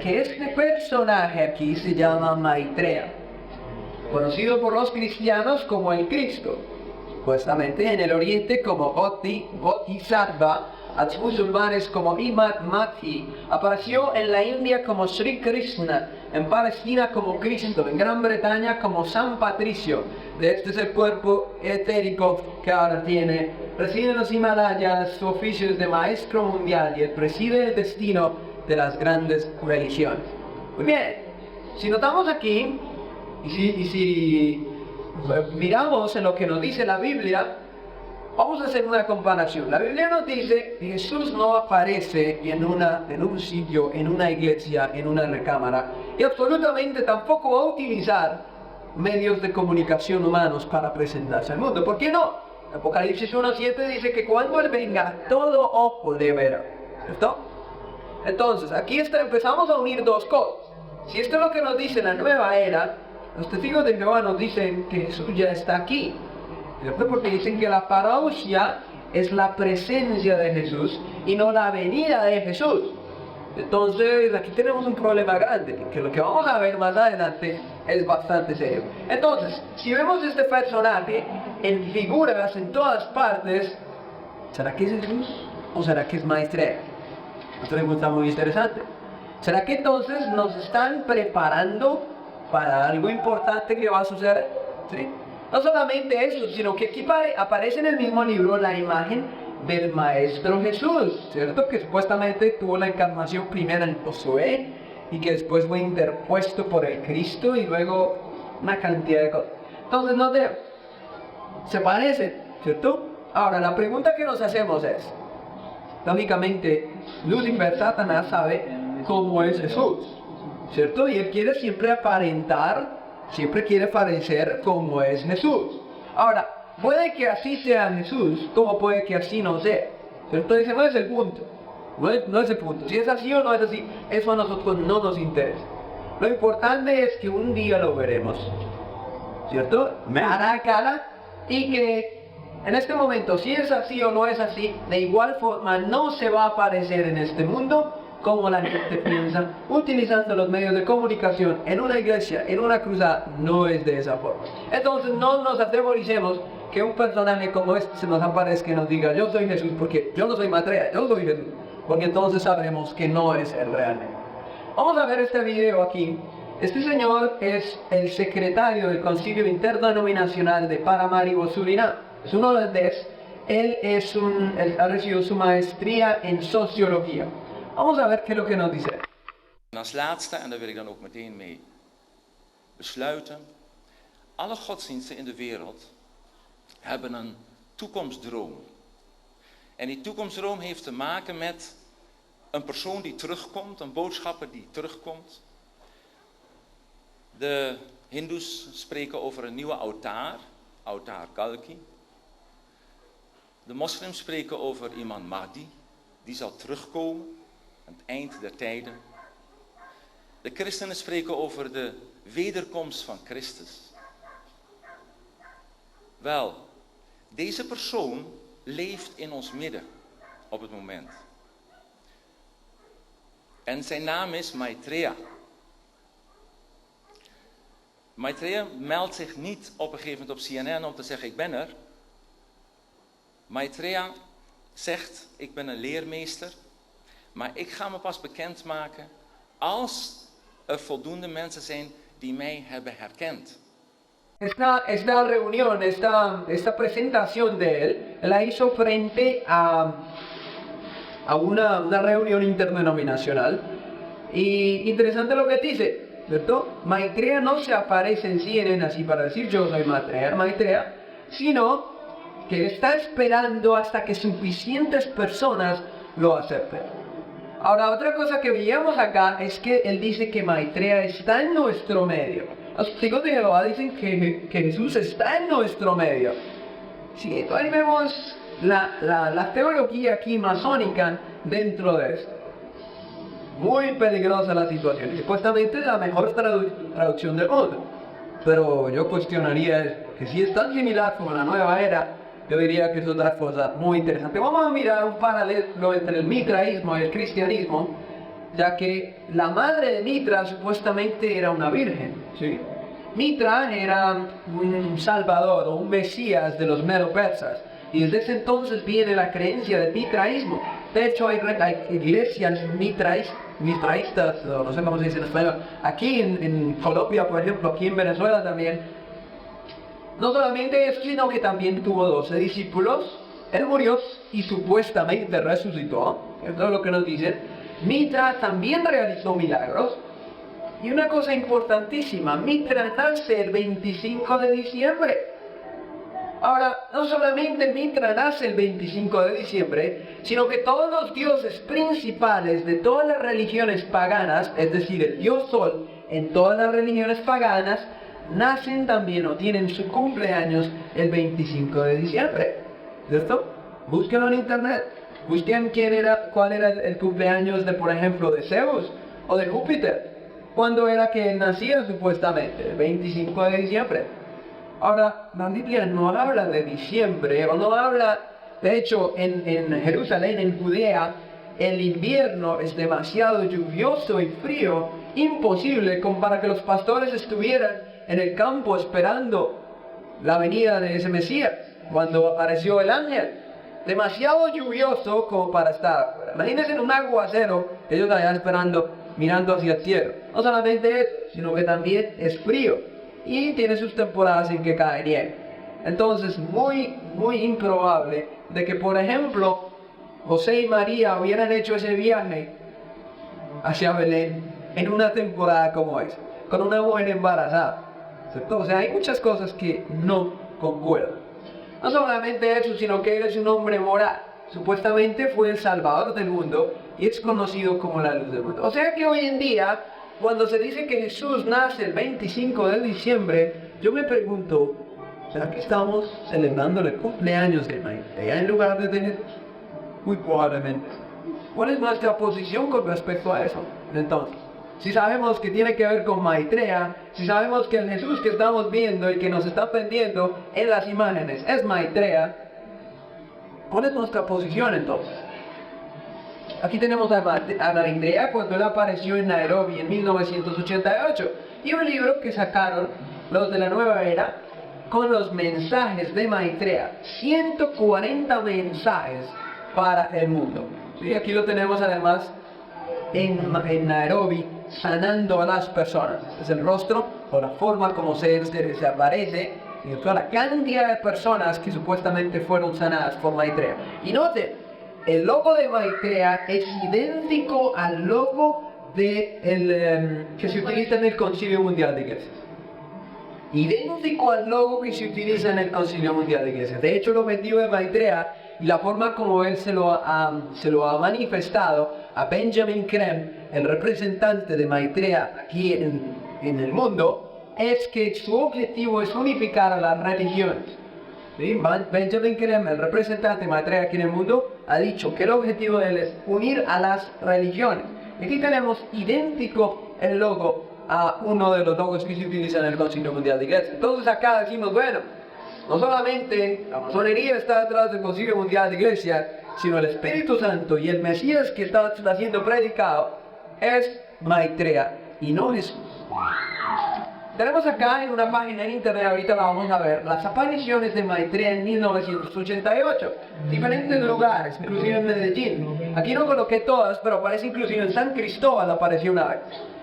que este personaje aquí se llama Maitreya, conocido por los cristianos como el Cristo, supuestamente en el oriente como Bodhisattva, a los musulmanes como Imam Mahdi, apareció en la India como Sri Krishna, en Palestina como Cristo, en Gran Bretaña como San Patricio. Este es el cuerpo etérico que ahora tiene. Reside en los Himalayas, su oficio es de maestro mundial y él preside el destino de las grandes religiones. Muy bien, si notamos aquí, y si miramos en lo que nos dice la Biblia, vamos a hacer una comparación. La Biblia nos dice que Jesús no aparece en un sitio, en una iglesia, en una recámara, y absolutamente tampoco va a utilizar medios de comunicación humanos para presentarse al mundo. ¿Por qué no? Apocalipsis 1:7 dice que cuando Él venga, todo ojo le verá. ¿Cierto? Entonces, aquí empezamos a unir dos cosas. Si esto es lo que nos dice la nueva era, los testigos de Jehová nos dicen que Jesús ya está aquí. ¿Cierto? Porque dicen que la parousia es la presencia de Jesús y no la venida de Jesús. Entonces aquí tenemos un problema grande, que lo que vamos a ver más adelante es bastante serio. Entonces, si vemos este personaje en figuras en todas partes, ¿será que es Jesús o será que es Maitreya? Esto está muy interesante. ¿Será que entonces nos están preparando para algo importante que va a suceder? ¿Sí? No solamente eso, sino que aquí aparece en el mismo libro la imagen del Maestro Jesús, ¿cierto? Que supuestamente tuvo la encarnación primera en Josué y que después fue interpuesto por el Cristo y luego una cantidad de cosas. Entonces, no se parecen, ¿cierto? Ahora, la pregunta que nos hacemos es, lógicamente, Lucifer, Satanás, sabe cómo es Jesús, ¿cierto? Y él quiere siempre aparentar, siempre quiere parecer como es Jesús. Ahora, puede que así sea Jesús, como puede que así no sea. ¿Cierto? Ese no es el punto. No es el punto. Si es así o no es así, eso a nosotros no nos interesa. Lo importante es que un día lo veremos. ¿Cierto? Me hará cara y que en este momento, si es así o no es así, de igual forma no se va a aparecer en este mundo como la gente piensa, utilizando los medios de comunicación en una iglesia, en una cruzada, no es de esa forma. Entonces no nos atemoricemos que un personaje como este se nos aparezca y nos diga, yo soy Jesús, porque yo no soy Maitreya, yo soy Jesús, porque entonces sabremos que no es él realmente. Vamos a ver este video aquí. Este señor es el secretario del Concilio Interdenominacional de Paramaribo, Surinam. Es un holandés. Él ha recibido su maestría en sociología. Vamos a ver qué es lo que nos dice. En als laatste, en daar wil ik dan ook meteen mee besluiten, alle godsdiensten in de wereld hebben een toekomstdroom. En die toekomstdroom heeft te maken met een persoon die terugkomt, een boodschapper die terugkomt. De Hindoes spreken over een nieuwe Avatar Kalki. De moslims spreken over Imam Mahdi, die zal terugkomen aan het eind der tijden. De christenen spreken over de wederkomst van Christus. Wel, deze persoon leeft in ons midden op het moment. En zijn naam is Maitreya. Maitreya meldt zich niet op een gegeven moment op CNN om te zeggen ik ben er. Maitreya zegt ik ben een leermeester, maar ik ga me pas bekendmaken als er voldoende mensen zijn die mij hebben herkend. Esta reunión, esta presentación de él, la hizo frente a una reunión interdenominacional. Y interesante lo que dice, ¿cierto? Maitreya no se aparece en CNN así para decir yo soy Maitreya, sino que está esperando hasta que suficientes personas lo acepten. Ahora, otra cosa que veíamos acá es que él dice que Maitreya está en nuestro medio. Los testigos de Jehová dicen que Jesús está en nuestro medio. Sí, ahí vemos la teología aquí masónica dentro de esto. Muy peligrosa la situación. Supuestamente la mejor traducción del mundo. Pero yo cuestionaría que si es tan similar como la nueva era, yo diría que es otra cosa muy interesante. Vamos a mirar un paralelo entre el mitraísmo y el cristianismo, ya que la madre de Mitra supuestamente era una virgen. ¿Sí? Mitra era un salvador o un mesías de los medo-persas, y desde ese entonces viene la creencia del mitraísmo. De hecho hay iglesias mitraístas, no sé cómo se dice en español, aquí en Colombia, por ejemplo, aquí en Venezuela también. No solamente eso, sino que también tuvo 12 discípulos. Él murió y supuestamente resucitó. Eso es lo que nos dicen. Mitra también realizó milagros. Y una cosa importantísima, Mitra nace el 25 de diciembre. Ahora, no solamente Mitra nace el 25 de diciembre, sino que todos los dioses principales de todas las religiones paganas, es decir, el dios Sol en todas las religiones paganas, nacen también o tienen su cumpleaños el 25 de diciembre. ¿Cierto? Búsquenlo en internet. Busquen cuál era el cumpleaños de, por ejemplo, de Zeus o de Júpiter. ¿Cuándo era que nacía supuestamente? El 25 de diciembre. Ahora, la Biblia no habla de diciembre, o no habla, de hecho, en Jerusalén, en Judea, el invierno es demasiado lluvioso y frío, imposible como para que los pastores estuvieran en el campo esperando la venida de ese Mesías, cuando apareció el ángel. Demasiado lluvioso como para estar. Imagínense en un aguacero, ellos allá esperando, mirando hacia el cielo. No solamente eso, sino que también es frío y tiene sus temporadas en que cae nieve. Entonces, muy improbable de que, por ejemplo, José y María hubieran hecho ese viaje hacia Belén en una temporada como esa, con una mujer embarazada. ¿Cierto? O sea, hay muchas cosas que no concuerdan. No solamente eso, sino que él es un hombre moral. Supuestamente fue el salvador del mundo y es conocido como la luz del mundo. O sea que hoy en día, cuando se dice que Jesús nace el 25 de diciembre, yo me pregunto, ¿será que estamos celebrando el cumpleaños de Maitreya en lugar de tener? Muy probablemente. ¿Cuál es nuestra posición con respecto a eso? Entonces, si sabemos que tiene que ver con Maitreya, si sabemos que el Jesús que estamos viendo y que nos está vendiendo en las imágenes es Maitreya, ¿cuál es nuestra posición entonces? Aquí tenemos a Maitreya cuando él apareció en Nairobi en 1988 y un libro que sacaron los de la nueva era con los mensajes de Maitreya, 140 mensajes para el mundo. ¿Sí? Aquí lo tenemos además en Nairobi, sanando a las personas. Este es el rostro o la forma como se aparece y toda la cantidad de personas que supuestamente fueron sanadas por Maitreya. Y noten, el logo de Maitreya es idéntico al logo que se utiliza en el Concilio Mundial de Iglesias. Idéntico al logo que se utiliza en el Concilio Mundial de Iglesias. De hecho, el objetivo de Maitreya y la forma como él se lo ha manifestado a Benjamin Creme, el representante de Maitreya aquí en el mundo, es que su objetivo es unificar a las religiones. ¿Sí? Benjamin Creme, el representante de Maitreya aquí en el mundo, ha dicho que el objetivo de él es unir a las religiones. Aquí tenemos idéntico el logo a uno de los logos que se utilizan en el Concilio Mundial de Iglesia. Entonces acá decimos, bueno, no solamente la masonería está detrás del Concilio Mundial de Iglesia, sino el Espíritu Santo y el Mesías que está siendo predicado es Maitreya y no Jesús. Tenemos acá en una página en internet, ahorita la vamos a ver, las apariciones de Maitreya en 1988, diferentes lugares, inclusive en Medellín. Aquí no coloqué todas, pero aparece inclusive en San Cristóbal, apareció una vez.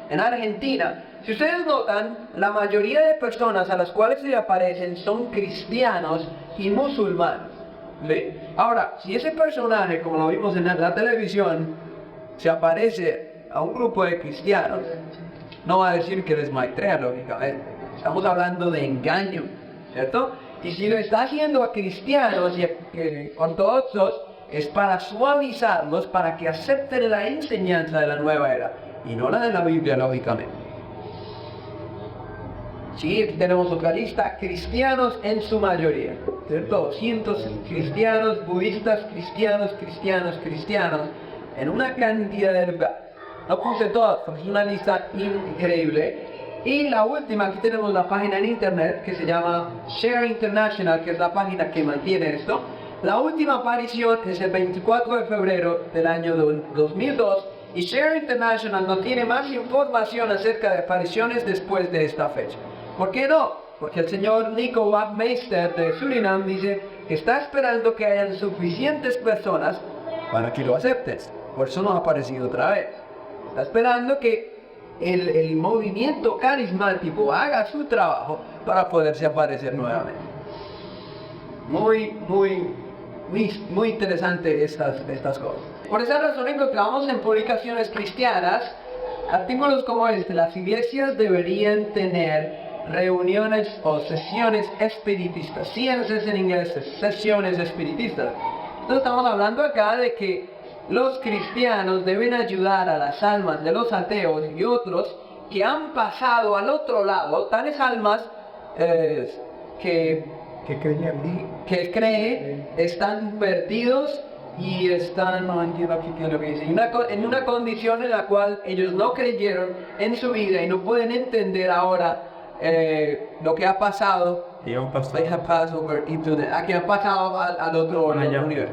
En Argentina, si ustedes notan, la mayoría de personas a las cuales se aparecen son cristianos y musulmanes. ¿Sí? Ahora, si ese personaje, como lo vimos en la televisión, se aparece a un grupo de cristianos, no va a decir que eres Maitreya, lógicamente. Estamos hablando de engaño, ¿cierto? Y si lo está haciendo a cristianos y a ortodoxos, es para suavizarlos, para que acepten la enseñanza de la nueva era, y no la de la Biblia, lógicamente. Sí, aquí tenemos otra lista, cristianos en su mayoría, ¿cierto? Cientos cristianos, budistas, cristianos, en una cantidad de lugares. No puse todas, porque es una lista increíble. Y la última, aquí tenemos la página en internet que se llama Share International, que es la página que mantiene esto. La última aparición es el 24 de febrero del año 2002, y Share International no tiene más información acerca de apariciones después de esta fecha. ¿Por qué no? Porque el señor Nico Wachtmeister de Surinam dice que está esperando que hayan suficientes personas para que lo aceptes. Por eso no ha aparecido otra vez. Está esperando que el movimiento carismático haga su trabajo para poderse aparecer nuevamente. Muy interesante estas cosas. Por esa razón encontramos en publicaciones cristianas artículos como este: las iglesias deberían tener reuniones o sesiones espiritistas. Seances en inglés, sesiones espiritistas. Entonces estamos hablando acá de que los cristianos deben ayudar a las almas de los ateos y otros que han pasado al otro lado, tales almas que creen, están perdidos y están, no entiendo qué es lo que dice, en una condición en la cual ellos no creyeron en su vida y no pueden entender ahora lo que ha pasado. Que ha pasado al otro nivel.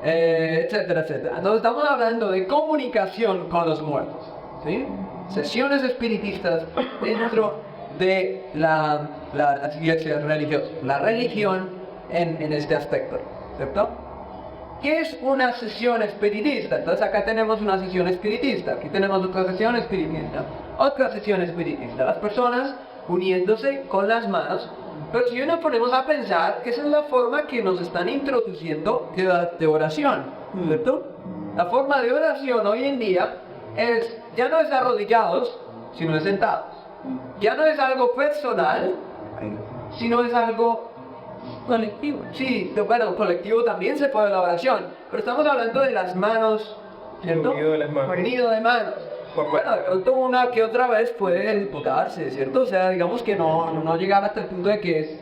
Etcétera, etcétera. Entonces estamos hablando de comunicación con los muertos, ¿sí? Sesiones espiritistas dentro de las iglesias religiosas, la religión en este aspecto, ¿cierto? ¿Qué es una sesión espiritista? Entonces acá tenemos una sesión espiritista, aquí tenemos otra sesión espiritista, las personas uniéndose con las manos. Pero si nos ponemos a pensar que esa es la forma que nos están introduciendo de oración, ¿cierto? La forma de oración hoy en día ya no es arrodillados, sino es sentados. Ya no es algo personal, sino es algo colectivo. Sí, bueno, colectivo también se puede la oración, pero estamos hablando de las manos, ¿cierto? Unido de manos. Bueno, una que otra vez puede disputarse, ¿cierto? O sea, digamos que no llegar hasta el punto de que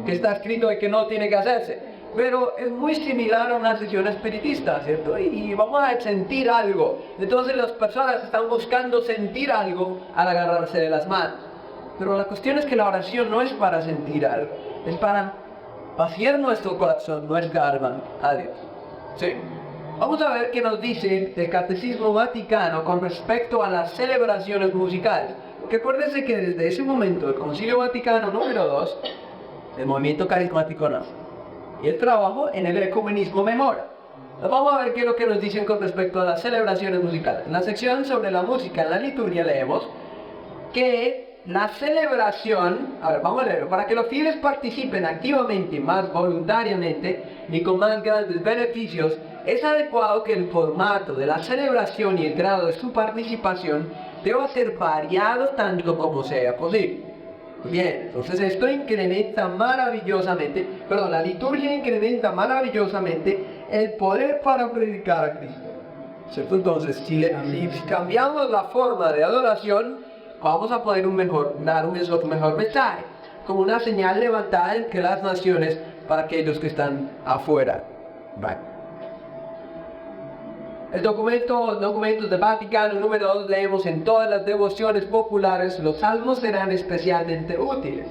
está escrito de que no tiene que hacerse. Pero es muy similar a una sesión espiritista, ¿cierto? Y vamos a sentir algo. Entonces las personas están buscando sentir algo al agarrarse de las manos. Pero la cuestión es que la oración no es para sentir algo, es para vaciar nuestro corazón, nuestra alma a Dios. ¿Sí? Vamos a ver qué nos dice el Catecismo Vaticano con respecto a las celebraciones musicales. Porque acuérdense que desde ese momento, el Concilio Vaticano número 2, el movimiento carismático nace. Y el trabajo en el ecumenismo mejora. Entonces vamos a ver qué es lo que nos dicen con respecto a las celebraciones musicales. En la sección sobre la música en la liturgia leemos que la celebración, a ver, vamos a leerlo, para que los fieles participen activamente, más voluntariamente y con más grandes beneficios, es adecuado que el formato de la celebración y el grado de su participación deba ser variado tanto como sea posible. Bien, entonces esto incrementa maravillosamente, perdón, la liturgia incrementa maravillosamente el poder para predicar a Cristo. ¿Cierto? Entonces, si cambiamos la forma de adoración, vamos a poder dar un mejor mensaje, como una señal levantada entre las naciones para aquellos que están afuera. Vale. El documentos del Vaticano número 2 leemos: en todas las devociones populares los salmos serán especialmente útiles.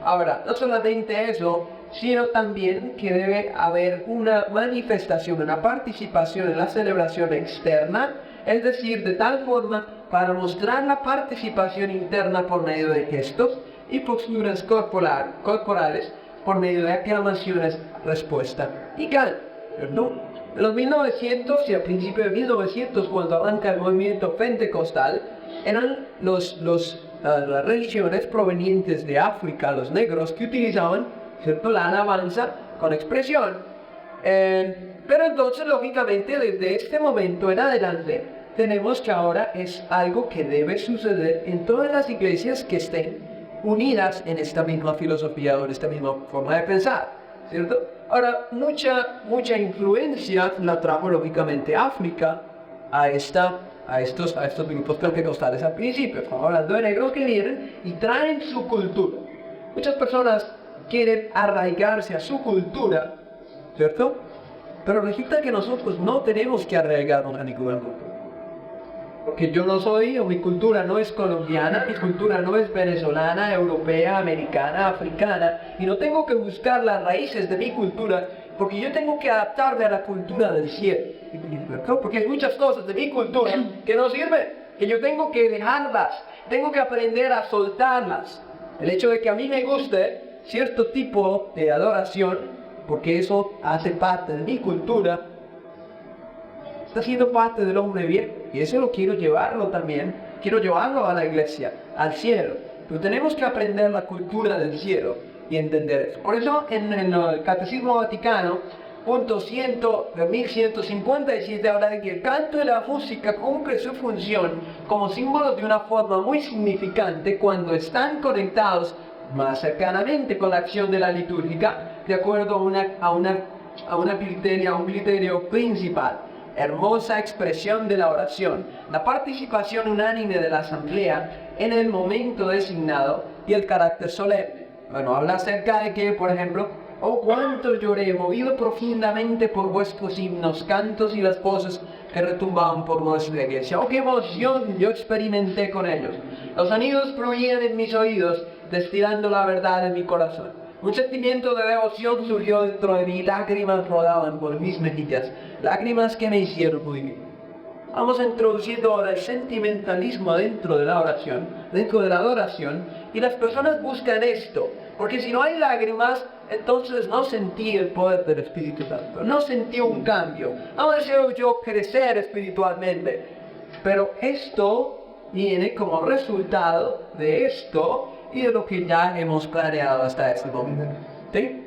Ahora, no solamente eso, sino también que debe haber una manifestación, una participación en la celebración externa, es decir, de tal forma para mostrar la participación interna por medio de gestos y posturas corporales, por medio de aclamaciones, respuesta y canto. En los 1900 y a principios de 1900, cuando arranca el movimiento pentecostal, eran las religiones provenientes de África, los negros, que utilizaban, ¿cierto?, la alabanza con expresión. Pero entonces, lógicamente, desde este momento en adelante, tenemos que ahora es algo que debe suceder en todas las iglesias que estén unidas en esta misma filosofía o en esta misma forma de pensar, ¿cierto? Ahora, mucha influencia la trajo lógicamente África a estos grupos pentecostales al principio. Estamos hablando de negros que vienen y traen su cultura. Muchas personas quieren arraigarse a su cultura, ¿cierto? Pero resulta que nosotros no tenemos que arraigarnos a ninguna cultura. Porque yo no soy, o mi cultura no es colombiana, mi cultura no es venezolana, europea, americana, africana, y no tengo que buscar las raíces de mi cultura, porque yo tengo que adaptarme a la cultura del cielo. Porque hay muchas cosas de mi cultura que no sirven, que yo tengo que dejarlas, tengo que aprender a soltarlas. El hecho de que a mí me guste cierto tipo de adoración, porque eso hace parte de mi cultura, está siendo parte del hombre bien, y eso lo quiero llevarlo también, quiero llevarlo a la iglesia, al cielo. Pero tenemos que aprender la cultura del cielo y entender eso. Por eso en el Catecismo Vaticano, punto 1157, habla de que el canto y la música cumple su función como símbolos de una forma muy significante cuando están conectados más cercanamente con la acción de la litúrgica, de acuerdo a un criterio principal. Hermosa expresión de la oración, la participación unánime de la asamblea en el momento designado y el carácter solemne. Bueno, habla acerca de que, por ejemplo, oh cuánto lloré, movido profundamente por vuestros himnos, cantos y las voces que retumbaban por nuestra iglesia. Oh qué emoción yo experimenté con ellos. Los sonidos provenían en mis oídos, destilando la verdad en mi corazón. Un sentimiento de devoción surgió dentro de mí, lágrimas rodaban por mis mejillas, lágrimas que me hicieron muy bien. Vamos introduciendo ahora el sentimentalismo dentro de la oración, dentro de la adoración, y las personas buscan esto, porque si no hay lágrimas, entonces no sentí el poder del Espíritu Santo, no sentí un cambio, no deseo yo crecer espiritualmente, pero esto viene como resultado de esto y de lo que ya hemos planeado hasta este momento. ¿Sí?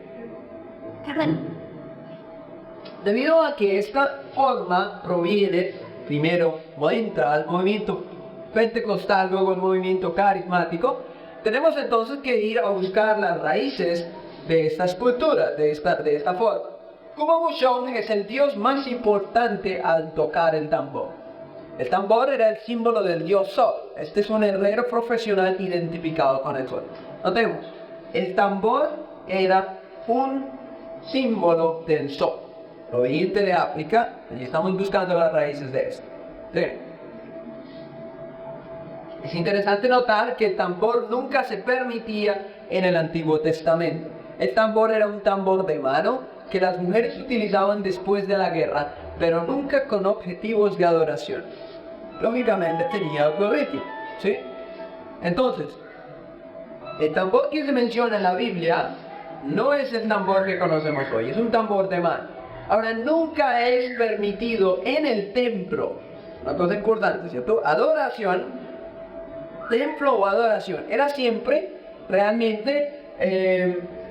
Debido a que esta forma proviene, primero entra al movimiento pentecostal, luego el movimiento carismático, tenemos entonces que ir a buscar las raíces de estas culturas, de esta forma. Kubo Bushong es el dios más importante al tocar el tambor. El tambor era el símbolo del dios Sol. Este es un herrero profesional identificado con el Sol. Notemos, el tambor era un símbolo del Sol. Proveniente de África, y estamos buscando las raíces de esto. ¿Sí? Es interesante notar que el tambor nunca se permitía en el Antiguo Testamento. El tambor era un tambor de mano que las mujeres utilizaban después de la guerra, pero nunca con objetivos de adoración. Lógicamente tenía otro ritmo, ¿sí? Entonces, el tambor que se menciona en la Biblia no es el tambor que conocemos hoy, es un tambor de mano. Ahora, nunca es permitido en el templo, una cosa importante, ¿cierto? Adoración, templo o adoración, era siempre realmente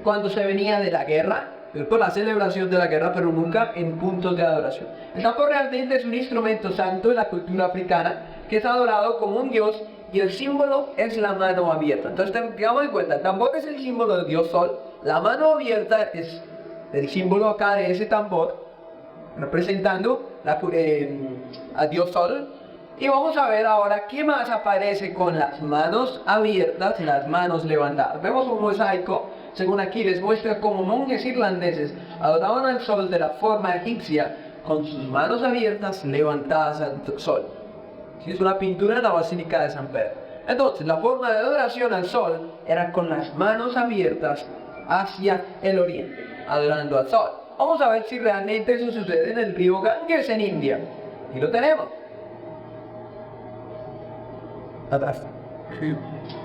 cuando se venía de la guerra, ¿cierto? La celebración de la guerra, pero nunca en puntos de adoración. El tambor realmente es un instrumento santo de la cultura africana que es adorado como un dios y el símbolo es la mano abierta. Entonces tengamos en cuenta, tambor es el símbolo del dios sol, la mano abierta es el símbolo acá de ese tambor, representando a dios sol. Y vamos a ver ahora qué más aparece con las manos abiertas y las manos levantadas. Vemos un mosaico, según aquí les muestra cómo monjes irlandeses adoraban al sol de la forma egipcia, con sus manos abiertas levantadas al sol. Es una pintura de la Basílica de San Pedro. Entonces, la forma de adoración al sol era con las manos abiertas hacia el oriente, adorando al sol. Vamos a ver si realmente eso sucede en el río Ganges en India. Aquí lo tenemos. Atrás.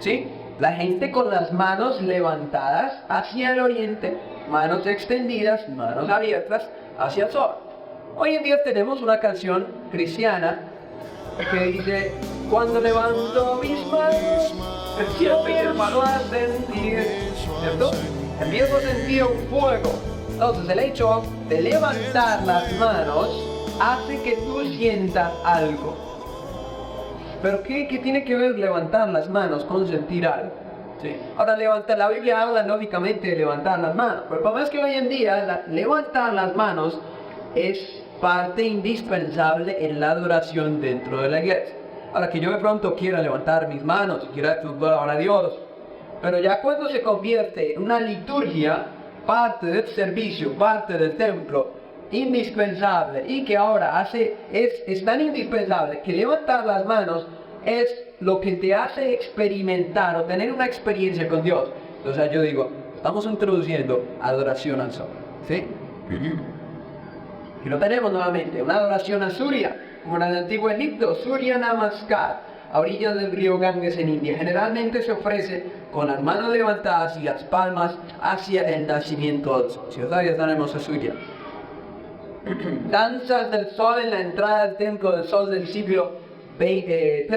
¿Sí? La gente con las manos levantadas hacia el oriente, manos extendidas, manos abiertas hacia el sol. Hoy en día tenemos una canción cristiana que dice: cuando levanto mis manos, el cielo empiezo a sentir, ¿cierto? Empiezo a sentir un fuego. Entonces el hecho de levantar las manos hace que tú sientas algo. Pero ¿qué tiene que ver levantar las manos con sentir algo? Sí. Ahora, la Biblia habla lógicamente de levantar las manos, pero el problema es que hoy en día levantar las manos es parte indispensable en la adoración dentro de la iglesia. Ahora, que yo de pronto quiera levantar mis manos, quiera adorar a Dios, pero ya cuando se convierte en una liturgia, parte del servicio, parte del templo, indispensable, y que ahora es tan indispensable que levantar las manos es lo que te hace experimentar o tener una experiencia con Dios. Entonces yo digo, estamos introduciendo adoración al sol, ¿sí? Y lo tenemos nuevamente, una adoración a Surya, como en el antiguo Egipto, Surya Namaskar, a orillas del río Ganges en India. Generalmente se ofrece con las manos levantadas y las palmas hacia el nacimiento del sol. Si os ya tenemos a Surya. Danzas del sol en la entrada del templo del sol del siglo XIII,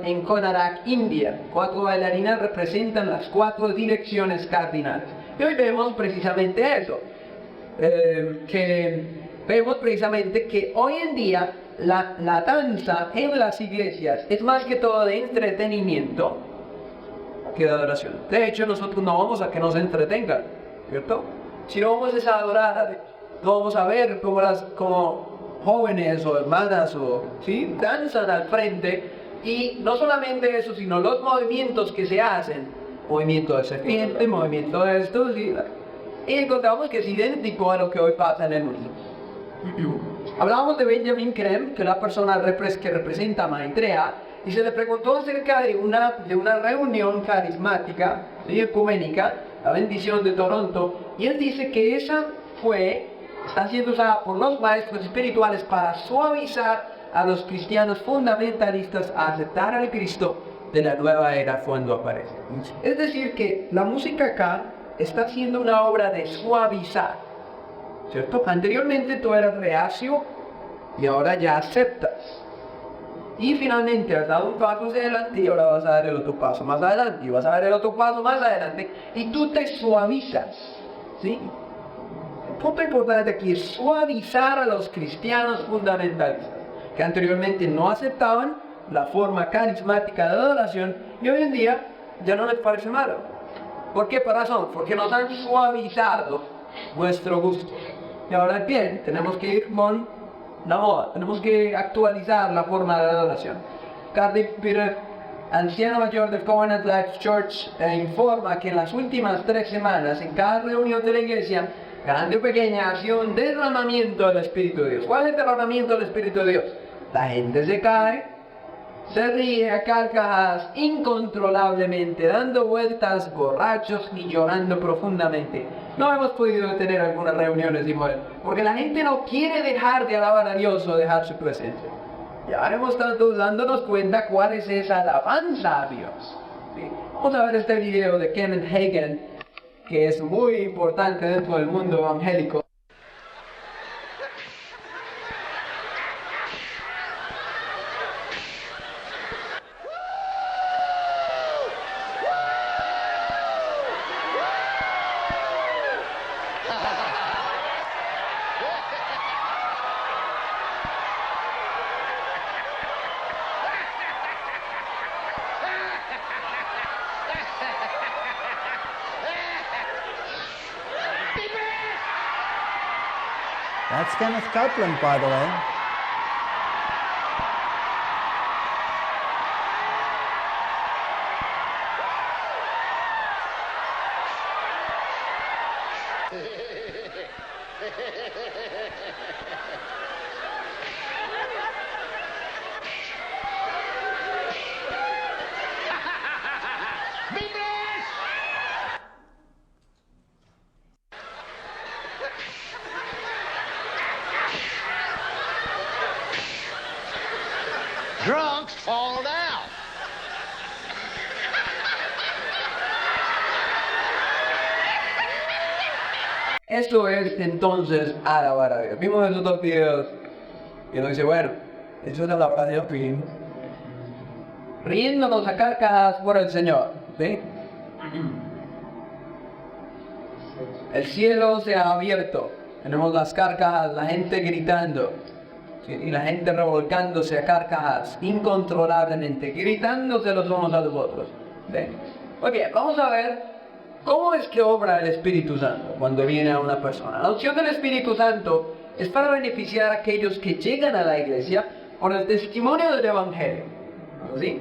en Konark, India. 4 bailarinas representan las 4 direcciones cardinales. Y hoy vemos precisamente eso. Vemos precisamente que hoy en día la danza en las iglesias es más que todo de entretenimiento que de adoración. De hecho, nosotros no vamos a que nos entretengan, ¿cierto? Si no vamos a adorar, no vamos a ver como jóvenes o hermanas ¿sí? danzan al frente, y no solamente eso, sino los movimientos que se hacen, movimiento de serpiente, movimiento de estos, y encontramos que es idéntico a lo que hoy pasa en el mundo. Hablábamos de Benjamin Creme, que es la persona que representa a Maitreya, y se le preguntó acerca de una reunión carismática y ecuménica, la bendición de Toronto, y él dice que esa está siendo usada por los maestros espirituales para suavizar a los cristianos fundamentalistas a aceptar al Cristo de la nueva era cuando aparece. Es decir, que la música acá está haciendo una obra de suavizar, ¿cierto? Anteriormente tú eras reacio y ahora ya aceptas. Y finalmente has dado un paso hacia adelante y ahora vas a dar el otro paso más adelante y vas a dar el otro paso más adelante y tú te suavizas, ¿sí? El punto importante aquí es suavizar a los cristianos fundamentalistas que anteriormente no aceptaban la forma carismática de adoración y hoy en día ya no les parece malo. ¿Por qué razón? Porque nos han suavizado nuestro gusto. Y ahora bien, tenemos que ir con la moda, tenemos que actualizar la forma de adoración. Carly Peter, anciano mayor del Covenant Life Church, informa que en las últimas 3 semanas, en cada reunión de la iglesia, grande o pequeña, ha sido un derramamiento del Espíritu de Dios. ¿Cuál es el derramamiento del Espíritu de Dios? La gente se cae, se ríe a carcajadas incontrolablemente, dando vueltas, borrachos y llorando profundamente. No hemos podido tener algunas reuniones igual, porque la gente no quiere dejar de alabar a Dios o dejar su presencia. Y ahora hemos estado dándonos cuenta cuál es esa alabanza a Dios. ¿Sí? Vamos a ver este video de Kenneth Hagin, que es muy importante dentro del mundo evangélico. That's Kenneth Copeland, by the way. Drunks fall down. Esto es entonces alabar a Dios. Vimos esos dos videos y uno dice, bueno, eso es alabar a Dios, riéndonos a carcajadas por el Señor, ¿sí? El cielo se ha abierto, tenemos las carcajadas, la gente gritando, ¿sí? Y la gente revolcándose a carcajadas, incontrolablemente, gritándose los unos a los otros, ¿sí? Muy bien, vamos a ver cómo es que obra el Espíritu Santo cuando viene a una persona. La opción del Espíritu Santo es para beneficiar a aquellos que llegan a la iglesia por el testimonio del Evangelio, ¿sí?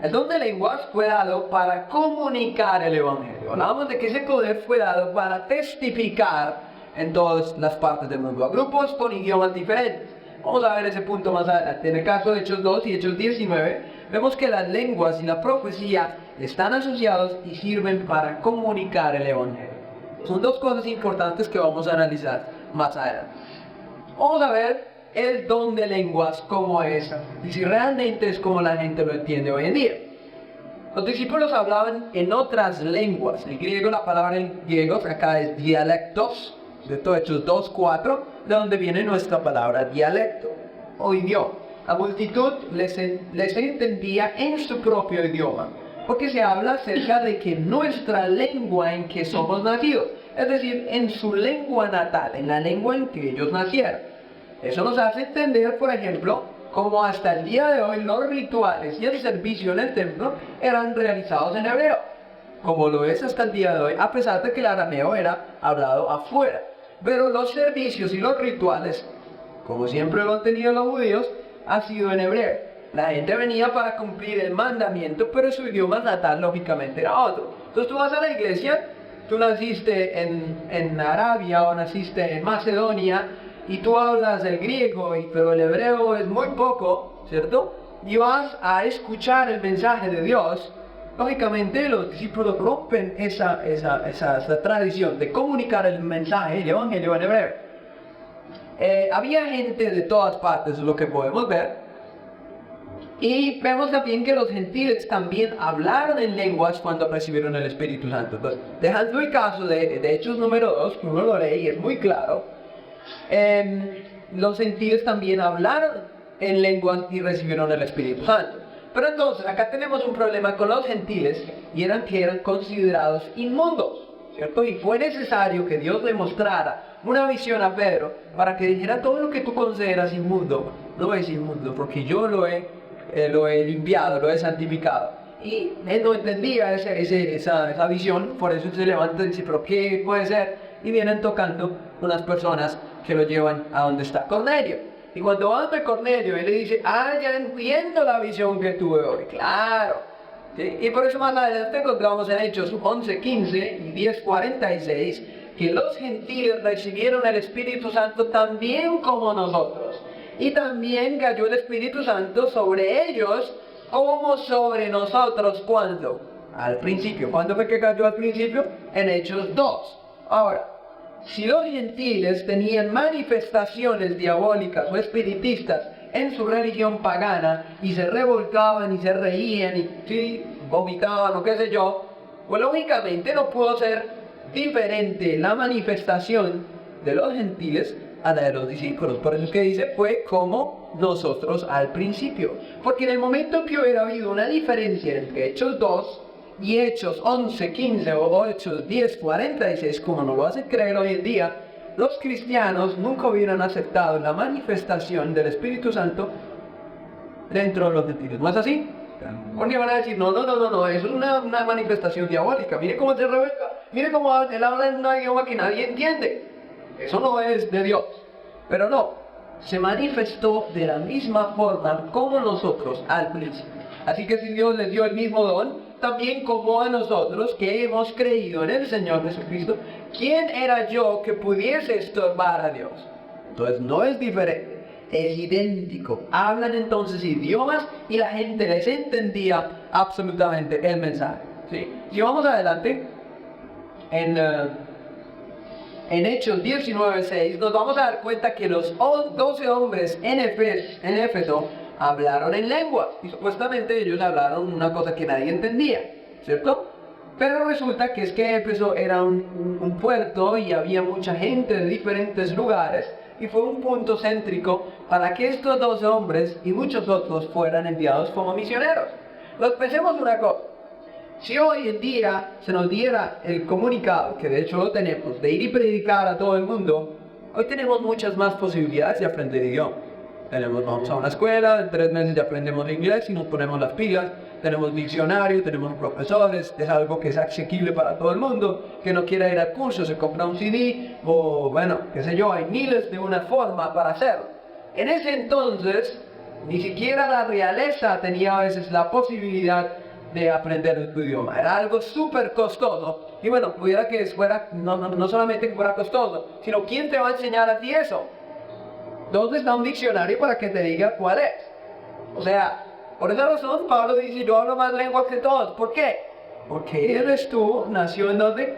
El don de lenguas fue dado para comunicar el Evangelio. Hablamos de que ese poder fue dado para testificar en todas las partes del mundo, a grupos con idiomas diferentes. Vamos a ver ese punto más adelante. En el caso de Hechos 2 y Hechos 19, vemos que las lenguas y la profecía están asociados y sirven para comunicar el Evangelio. Son dos cosas importantes que vamos a analizar más adelante. Vamos a ver el don de lenguas como es y si realmente es como la gente lo entiende hoy en día. Los discípulos hablaban en otras lenguas. En griego, la palabra en griego acá es dialectos, de todo Hechos 2:4, de donde viene nuestra palabra dialecto o idioma. La multitud les entendía en su propio idioma, porque se habla acerca de que nuestra lengua en que somos nacidos, es decir, en su lengua natal, en la lengua en que ellos nacieron. Eso nos hace entender, por ejemplo, cómo hasta el día de hoy los rituales y el servicio en el templo eran realizados en hebreo, como lo es hasta el día de hoy, a pesar de que el arameo era hablado afuera. Pero los servicios y los rituales, como siempre lo han tenido los judíos, ha sido en hebreo. La gente venía para cumplir el mandamiento, pero su idioma natal lógicamente era otro. Entonces tú vas a la iglesia, tú naciste en Arabia o naciste en Macedonia, y tú hablas el griego, pero el hebreo es muy poco, ¿cierto? Y vas a escuchar el mensaje de Dios. Lógicamente los discípulos rompen esa tradición de comunicar el mensaje, el evangelio en hebreo. Había gente de todas partes, es lo que podemos ver. Y vemos también que los gentiles también hablaron en lenguas cuando recibieron el Espíritu Santo. Entonces, dejando el caso de Hechos número 2, que uno lo lee y es muy claro, los gentiles también hablaron en lenguas y recibieron el Espíritu Santo. Pero entonces acá tenemos un problema con los gentiles y eran que eran considerados inmundos, ¿cierto? Y fue necesario que Dios le mostrara una visión a Pedro para que dijera: todo lo que tú consideras inmundo no es inmundo, porque yo lo he limpiado, lo he santificado. Y él no entendía esa visión, por eso se levanta y dice: pero ¿qué puede ser? Y vienen tocando unas personas que lo llevan a donde está Cornelio. Y cuando va a Cornelio, él le dice: ya entiendo la visión que tuve hoy. Claro. ¿Sí? Y por eso más adelante encontramos en Hechos 11:15 y 10:46 que los gentiles recibieron el Espíritu Santo también como nosotros. Y también cayó el Espíritu Santo sobre ellos como sobre nosotros. ¿Cuándo? Al principio. ¿Cuándo fue que cayó al principio? En Hechos 2. Ahora, si los gentiles tenían manifestaciones diabólicas o espiritistas en su religión pagana y se revolcaban y se reían y vomitaban o qué sé yo, pues lógicamente no pudo ser diferente la manifestación de los gentiles a la de los discípulos. Por eso que dice: fue como nosotros al principio. Porque en el momento que hubiera habido una diferencia entre Hechos 2 y Hechos 11:15 o Hechos 10:46, como nos lo hacen creer hoy en día, los cristianos nunca hubieran aceptado la manifestación del Espíritu Santo dentro de los gentiles. ¿No es así? Porque van a decir: no, es una manifestación diabólica. Mire cómo se revuelca, mire cómo él habla en un idioma que nadie entiende. Eso no es de Dios. Pero no, se manifestó de la misma forma como nosotros al principio. Así que si Dios les dio el mismo don, también como a nosotros que hemos creído en el Señor Jesucristo, ¿quién era yo que pudiese estorbar a Dios? Entonces no es diferente, es idéntico. Hablan entonces idiomas y la gente les entendía absolutamente el mensaje. ¿Sí? Si vamos adelante, en Hechos 19:6 nos vamos a dar cuenta que los 12 hombres en Éfeso hablaron en lengua y supuestamente ellos hablaron una cosa que nadie entendía, ¿cierto? Pero resulta que es que Éfeso era un puerto y había mucha gente de diferentes lugares y fue un punto céntrico para que estos 12 hombres y muchos otros fueran enviados como misioneros. Pues pensemos una cosa. Si hoy en día se nos diera el comunicado, que de hecho lo tenemos, de ir y predicar a todo el mundo, hoy tenemos muchas más posibilidades de aprender idioma. Vamos a una escuela, en 3 meses ya aprendemos inglés y nos ponemos las pilas, tenemos diccionario, tenemos profesores, es algo que es asequible para todo el mundo, que no quiera ir al curso, se compra un CD, o bueno, qué sé yo, hay miles de una forma para hacerlo. En ese entonces, ni siquiera la realeza tenía a veces la posibilidad de aprender tu idioma. Era algo súper costoso. Y bueno, pudiera que fuera, no solamente que fuera costoso, sino ¿quién te va a enseñar a ti eso? ¿Dónde está un diccionario para que te diga cuál es? O sea, por esa razón Pablo dice, yo hablo más lenguas que todos. ¿Por qué? Porque él nació en donde?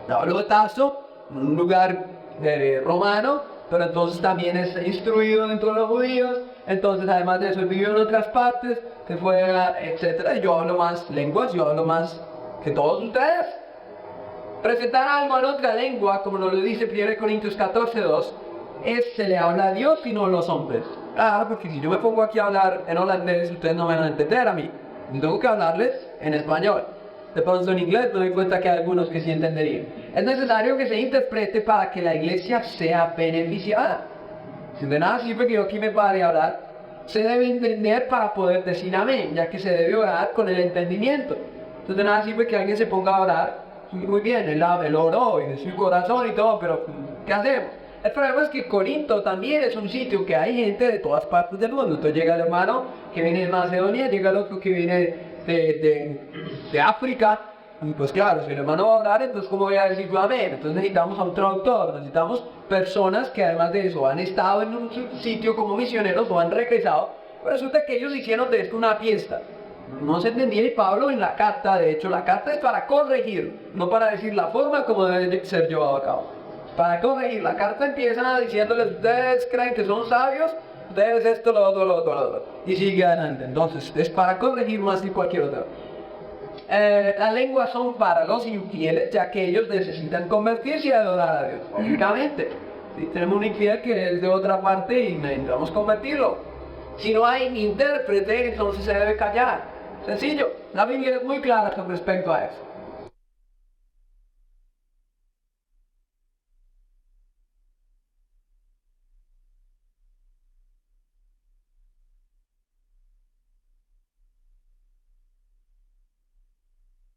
Pablo Tazo, en un lugar romano, pero entonces también es instruido dentro de los judíos, entonces además de eso vivió en otras partes, se fue, etcétera. Yo hablo más lenguas, yo hablo más que todos ustedes. Presentar algo en otra lengua, como nos lo dice 1 Corintios 14:2, se le habla a Dios y no a los hombres. Claro, porque si yo me pongo aquí a hablar en holandés, ustedes no me van a entender a mí. Tengo que hablarles en español. De pronto en inglés me doy cuenta que hay algunos que sí entenderían. Es necesario que se interprete para que la iglesia sea beneficiada. Si de nada sirve que yo aquí me pare a hablar, se debe entender para poder decir amén, ya que se debe orar con el entendimiento. Entonces de nada sirve que alguien se ponga a orar, muy bien, él oró y de su corazón y todo, pero ¿qué hacemos? El problema es que Corinto también es un sitio que hay gente de todas partes del mundo. Entonces llega el hermano que viene de Macedonia, llega el otro que viene de África. Y pues claro, si el hermano va a hablar, entonces ¿cómo voy a decir amén? Entonces necesitamos a un traductor, necesitamos personas que además de eso han estado en un sitio como misioneros o han regresado. Pero resulta que ellos hicieron de esto una fiesta. No se entendía y Pablo en la carta, de hecho la carta es para corregir, no para decir la forma como debe ser llevado a cabo. Para corregir, la carta empieza diciéndoles, ustedes creen que son sabios, ustedes esto, lo otro, y sigue adelante. Entonces, es para corregir más que cualquier otra. Las lenguas son para los infieles, ya que ellos necesitan convertirse y adorar a Dios, lógicamente. Si tenemos un infiel que es de otra parte y necesitamos convertirlo. Si no hay intérprete, entonces se debe callar. Sencillo, la Biblia es muy clara con respecto a eso.